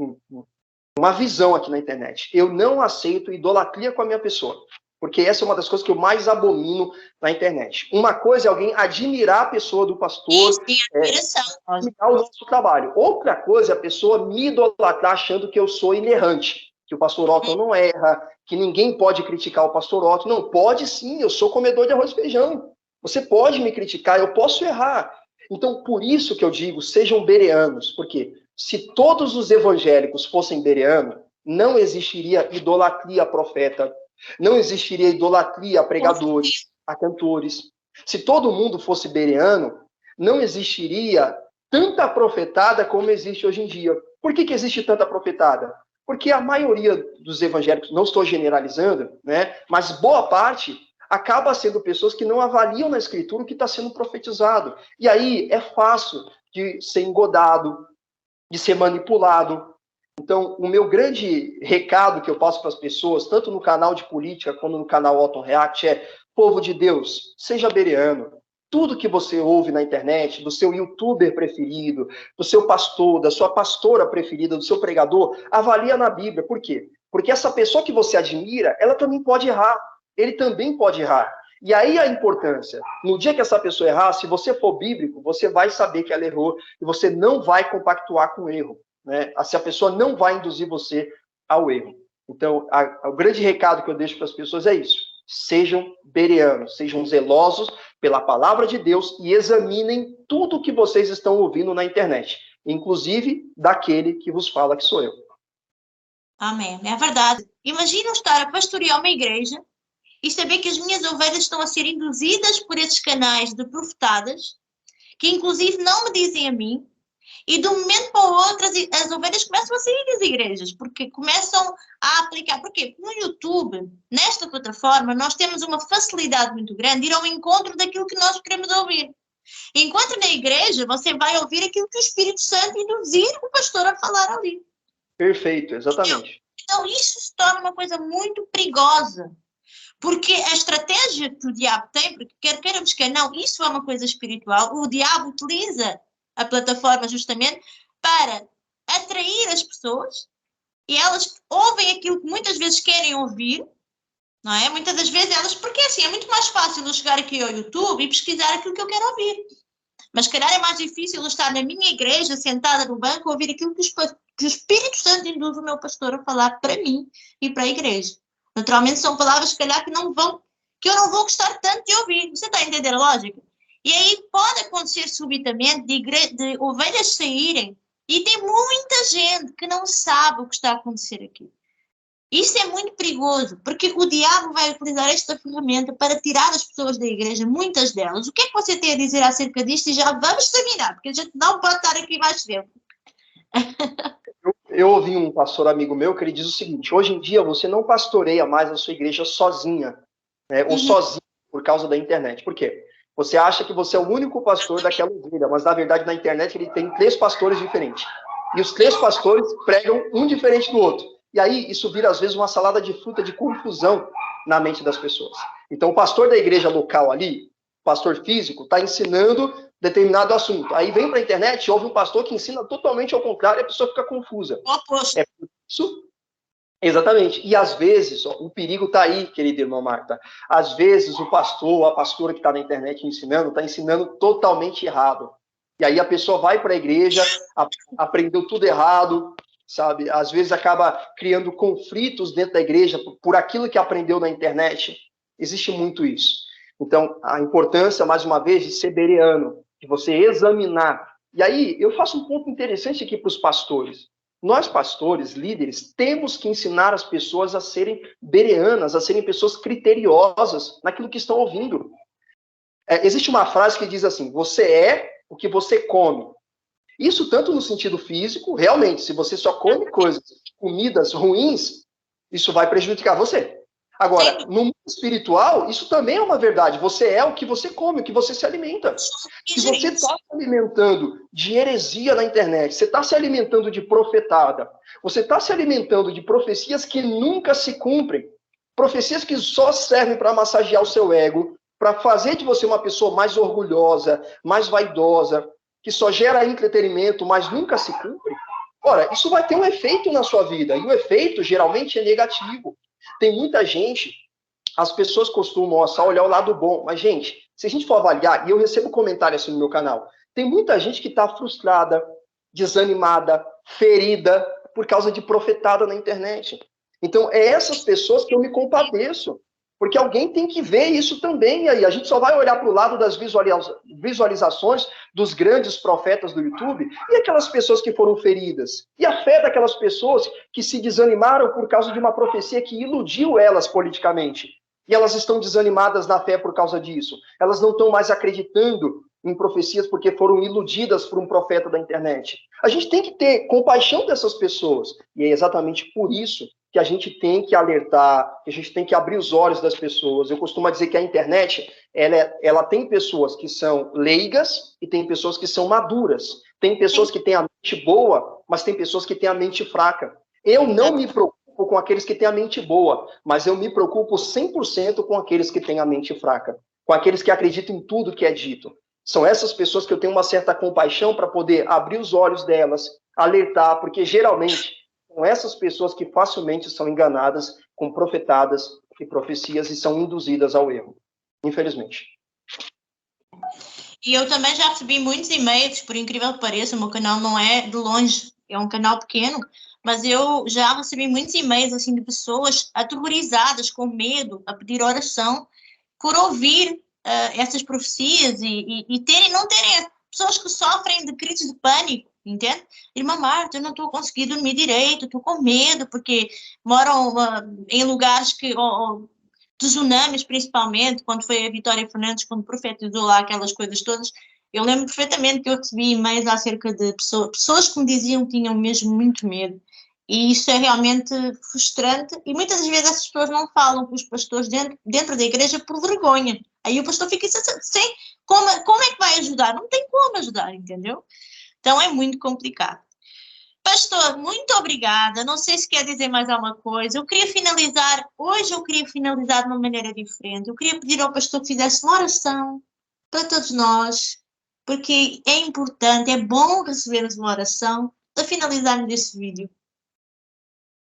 uma visão aqui na internet. Eu não aceito idolatria com a minha pessoa. Porque essa é uma das coisas que eu mais abomino na internet. Uma coisa é alguém admirar a pessoa do pastor, admirar o nosso trabalho. Outra coisa é a pessoa me idolatrar achando que eu sou inerrante, que o pastor Otton não erra, que ninguém pode criticar o pastor Otton. Não, pode sim, eu sou comedor de arroz e feijão. Você pode me criticar, eu posso errar. Então, por isso que eu digo, sejam bereanos. Porque se todos os evangélicos fossem bereanos, não existiria idolatria a profeta, não existiria idolatria a pregadores, a cantores. Se todo mundo fosse bereano, não existiria tanta profetada como existe hoje em dia. Por que existe tanta profetada? Porque a maioria dos evangélicos, não estou generalizando, né, mas boa parte acaba sendo pessoas que não avaliam na Escritura o que está sendo profetizado. E aí é fácil de ser engodado, de ser manipulado. Então, o meu grande recado que eu passo para as pessoas, tanto no canal de política como no canal Otton React, é: povo de Deus, seja bereano. Tudo que você ouve na internet, do seu youtuber preferido, do seu pastor, da sua pastora preferida, do seu pregador, avalia na Bíblia. Por quê? Porque essa pessoa que você admira, ela também pode errar. Ele também pode errar. E aí a importância. No dia que essa pessoa errar, se você for bíblico, você vai saber que ela errou e você não vai compactuar com o erro. Né? Se a pessoa não vai induzir você ao erro. Então, o grande recado que eu deixo para as pessoas é isso: sejam bereanos, sejam zelosos pela palavra de Deus e examinem tudo o que vocês estão ouvindo na internet, inclusive daquele que vos fala que sou eu. Amém, é verdade. Imagina estar a pastorear uma igreja e saber que as minhas ovelhas estão a ser induzidas por esses canais de profetadas, que inclusive não me dizem a mim. E de um momento para o outro, as ovelhas começam a sair das igrejas, porque começam a aplicar. Porquê? No YouTube, nesta plataforma, nós temos uma facilidade muito grande de ir ao encontro daquilo que nós queremos ouvir. Enquanto na igreja, você vai ouvir aquilo que o Espírito Santo induzir o pastor a falar ali. Perfeito, exatamente. Então isso se torna uma coisa muito perigosa. Porque a estratégia que o diabo tem, porque quer queiramos, quer não, isso é uma coisa espiritual, o diabo utiliza a plataforma justamente para atrair as pessoas e elas ouvem aquilo que muitas vezes querem ouvir, não é? Muitas das vezes elas, porque assim, é muito mais fácil eu chegar aqui ao YouTube e pesquisar aquilo que eu quero ouvir. Mas, se calhar, é mais difícil eu estar na minha igreja, sentada no banco, ouvir aquilo que o Espírito Santo induz o meu pastor a falar para mim e para a igreja. Naturalmente, são palavras, se calhar, que eu não vou gostar tanto de ouvir. Você está a entender a lógica? E aí pode acontecer subitamente de ovelhas saírem e tem muita gente que não sabe o que está a acontecer aqui. Isso é muito perigoso, porque o diabo vai utilizar esta ferramenta para tirar as pessoas da igreja, muitas delas. O que é que você tem a dizer acerca disto? E já vamos terminar, porque a gente não pode estar aqui mais tempo. Eu ouvi um pastor amigo meu que ele diz o seguinte: hoje em dia você não pastoreia mais a sua igreja sozinha, né, ou sozinho por causa da internet. Por quê? Você acha que você é o único pastor daquela igreja, mas na verdade na internet ele tem 3 pastores diferentes. E os 3 pastores pregam um diferente do outro. E aí isso vira às vezes uma salada de fruta de confusão na mente das pessoas. Então o pastor da igreja local ali, o pastor físico, está ensinando determinado assunto. Aí vem para a internet e ouve um pastor que ensina totalmente ao contrário e a pessoa fica confusa. Oposto. É por isso. Exatamente. E às vezes, o perigo está aí, querida irmã Marta. Às vezes o pastor ou a pastora que está na internet ensinando, está ensinando totalmente errado. E aí a pessoa vai para a igreja, aprendeu tudo errado, sabe? Às vezes acaba criando conflitos dentro da igreja por aquilo que aprendeu na internet. Existe muito isso. Então, a importância, mais uma vez, de ser bereano, de você examinar. E aí, eu faço um ponto interessante aqui para os pastores. Nós, pastores, líderes, temos que ensinar as pessoas a serem bereanas, a serem pessoas criteriosas naquilo que estão ouvindo. Existe uma frase que diz assim: você é o que você come. Isso tanto no sentido físico, realmente, se você só come comidas ruins, isso vai prejudicar você. Agora, no mundo espiritual, isso também é uma verdade. Você é o que você come, o que você se alimenta. Se você está se alimentando de heresia na internet, você está se alimentando de profetada, você está se alimentando de profecias que nunca se cumprem, profecias que só servem para massagear o seu ego, para fazer de você uma pessoa mais orgulhosa, mais vaidosa, que só gera entretenimento, mas nunca se cumpre, Ora, isso vai ter um efeito na sua vida, e o efeito geralmente é negativo. Tem muita gente, as pessoas costumam só olhar o lado bom, mas, gente, se a gente for avaliar, e eu recebo comentário assim no meu canal, tem muita gente que está frustrada, desanimada, ferida, por causa de profetada na internet. Então, é essas pessoas que eu me compadeço, porque alguém tem que ver isso também. E aí, a gente só vai olhar para o lado das visualizações dos grandes profetas do YouTube e aquelas pessoas que foram feridas. E a fé daquelas pessoas que se desanimaram por causa de uma profecia que iludiu elas politicamente. E elas estão desanimadas na fé por causa disso. Elas não estão mais acreditando em profecias porque foram iludidas por um profeta da internet. A gente tem que ter compaixão dessas pessoas. E é exatamente por isso que a gente tem que alertar, que a gente tem que abrir os olhos das pessoas. Eu costumo dizer que a internet, ela tem pessoas que são leigas e tem pessoas que são maduras. Tem pessoas que têm a mente boa, mas tem pessoas que têm a mente fraca. Eu não me preocupo com aqueles que têm a mente boa, mas eu me preocupo 100% com aqueles que têm a mente fraca, com aqueles que acreditam em tudo que é dito. São essas pessoas que eu tenho uma certa compaixão para poder abrir os olhos delas, alertar, porque geralmente são essas pessoas que facilmente são enganadas com profetadas e profecias e são induzidas ao erro, infelizmente. E eu também já recebi muitos e-mails, por incrível que pareça, o meu canal não é de longe, é um canal pequeno, mas eu já recebi muitos e-mails assim de pessoas aterrorizadas, com medo, a pedir oração, por ouvir essas profecias e não terem pessoas que sofrem de crises de pânico, entende? Irmã Marta, eu não estou conseguindo dormir direito, estou com medo, porque moram em lugares que... tsunamis, principalmente, quando foi a Vitória Fernandes, quando profetizou lá aquelas coisas todas, eu lembro perfeitamente que eu recebi e-mails acerca de pessoas que me diziam que tinham mesmo muito medo. E isso é realmente frustrante, e muitas das vezes essas pessoas não falam com os pastores dentro da igreja por vergonha. Aí o pastor fica sem como é que vai ajudar? Não tem como ajudar, entendeu? Então é muito complicado. Pastor, muito obrigada. Não sei se quer dizer mais alguma coisa. Hoje eu queria finalizar de uma maneira diferente. Eu queria pedir ao pastor que fizesse uma oração para todos nós, porque é importante, é bom recebermos uma oração para finalizarmos este vídeo.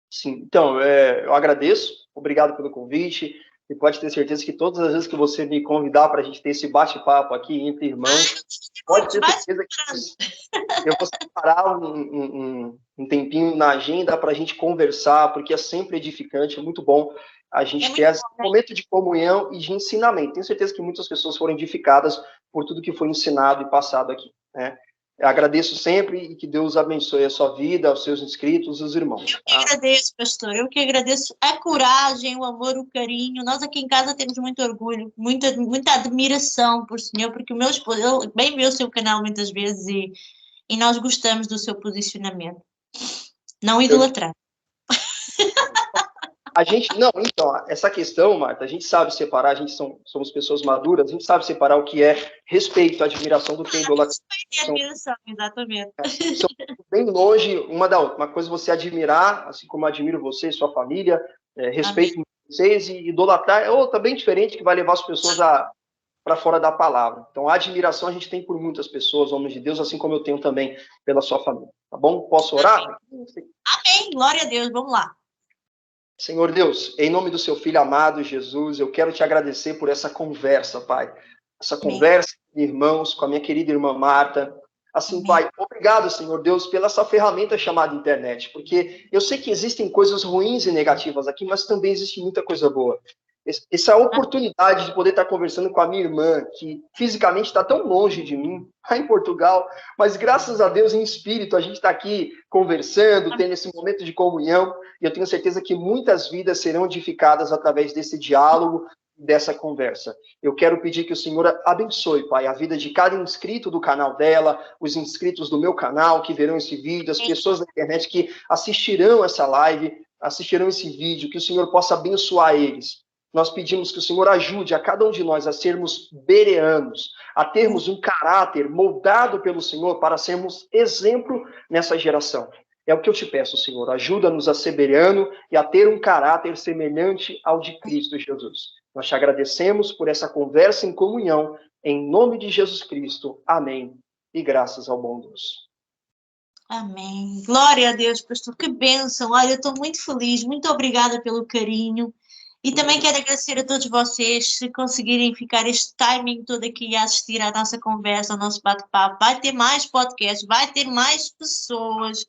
Sim, então, eu agradeço, obrigado pelo convite, e pode ter certeza que todas as vezes que você me convidar para a gente ter esse bate-papo aqui entre irmãos, pode ter certeza que eu vou separar um tempinho na agenda para a gente conversar, porque é sempre edificante, é muito bom a gente ter esse momento de comunhão e de ensinamento. Tenho certeza que muitas pessoas foram edificadas por tudo que foi ensinado e passado aqui, né? Eu agradeço sempre e que Deus abençoe a sua vida, os seus inscritos, os irmãos. Eu que agradeço, pastor. Eu que agradeço a coragem, o amor, o carinho. Nós aqui em casa temos muito orgulho, muita admiração por senhor, porque o meu esposo, ele bem vê o seu canal muitas vezes e nós gostamos do seu posicionamento. Não idolatrar. A gente, não, então, essa questão, Marta, a gente sabe separar, a gente somos pessoas maduras, a gente sabe separar o que é respeito, admiração do que é idolatria. Respeito e admiração, exatamente. São bem longe uma da outra. Uma coisa é você admirar, assim como eu admiro você e sua família, respeito vocês, e idolatrar é outra bem diferente, que vai levar as pessoas para fora da palavra. Então, a admiração a gente tem por muitas pessoas, homens de Deus, assim como eu tenho também pela sua família. Tá bom? Posso orar? Amém. Glória a Deus. Vamos lá. Senhor Deus, em nome do seu Filho amado, Jesus, eu quero te agradecer por essa conversa, Pai. Essa conversa, irmãos, com a minha querida irmã Marta. Assim, Amém. Pai, obrigado, Senhor Deus, pela essa ferramenta chamada internet, porque eu sei que existem coisas ruins e negativas aqui, mas também existe muita coisa boa. Essa oportunidade de poder estar conversando com a minha irmã, que fisicamente está tão longe de mim, lá em Portugal, mas graças a Deus em espírito a gente está aqui conversando, tendo esse momento de comunhão, e eu tenho certeza que muitas vidas serão edificadas através desse diálogo, dessa conversa. Eu quero pedir que o Senhor abençoe, Pai, a vida de cada inscrito do canal dela, os inscritos do meu canal que verão esse vídeo, as pessoas da internet que assistirão essa live, assistirão esse vídeo, que o Senhor possa abençoar eles. Nós pedimos que o Senhor ajude a cada um de nós a sermos bereanos, a termos um caráter moldado pelo Senhor para sermos exemplo nessa geração. É o que eu te peço, Senhor. Ajuda-nos a ser bereano e a ter um caráter semelhante ao de Cristo Jesus. Nós te agradecemos por essa conversa em comunhão, em nome de Jesus Cristo. Amém. E graças ao bom Deus. Amém. Glória a Deus, pastor. Que bênção. Olha, eu estou muito feliz. Muito obrigada pelo carinho. E também quero agradecer a todos vocês se conseguirem ficar este timing todo aqui a assistir à nossa conversa, ao nosso bate-papo. Vai ter mais podcasts, vai ter mais pessoas.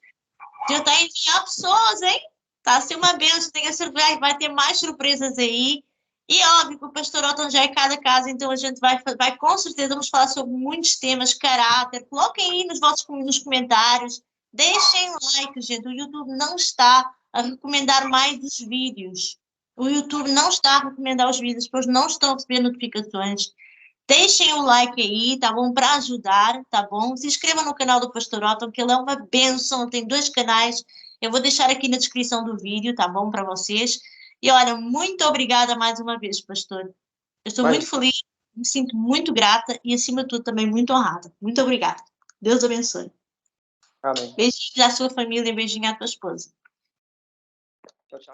Já está a enviar pessoas, hein? Está a ser uma bênção. Tenho a certeza, vai ter mais surpresas aí. E é óbvio que o pastor Otton já é cada casa, então a gente vai com certeza, vamos falar sobre muitos temas, caráter. Coloquem aí nos comentários. Deixem like, gente. O YouTube não está a recomendar mais os vídeos. O YouTube não está a recomendar os vídeos, pois não estão a receber notificações. Deixem o like aí, tá bom? Para ajudar, tá bom? Se inscrevam no canal do Pastor Otton, que ele é uma bênção, tem 2 canais. Eu vou deixar aqui na descrição do vídeo, tá bom? Para vocês. E olha, muito obrigada mais uma vez, pastor. Eu estou muito feliz, me sinto muito grata e, acima de tudo, também muito honrada. Muito obrigada. Deus abençoe. Amém. Beijinhos à sua família e beijinho à tua esposa. Tchau, tchau.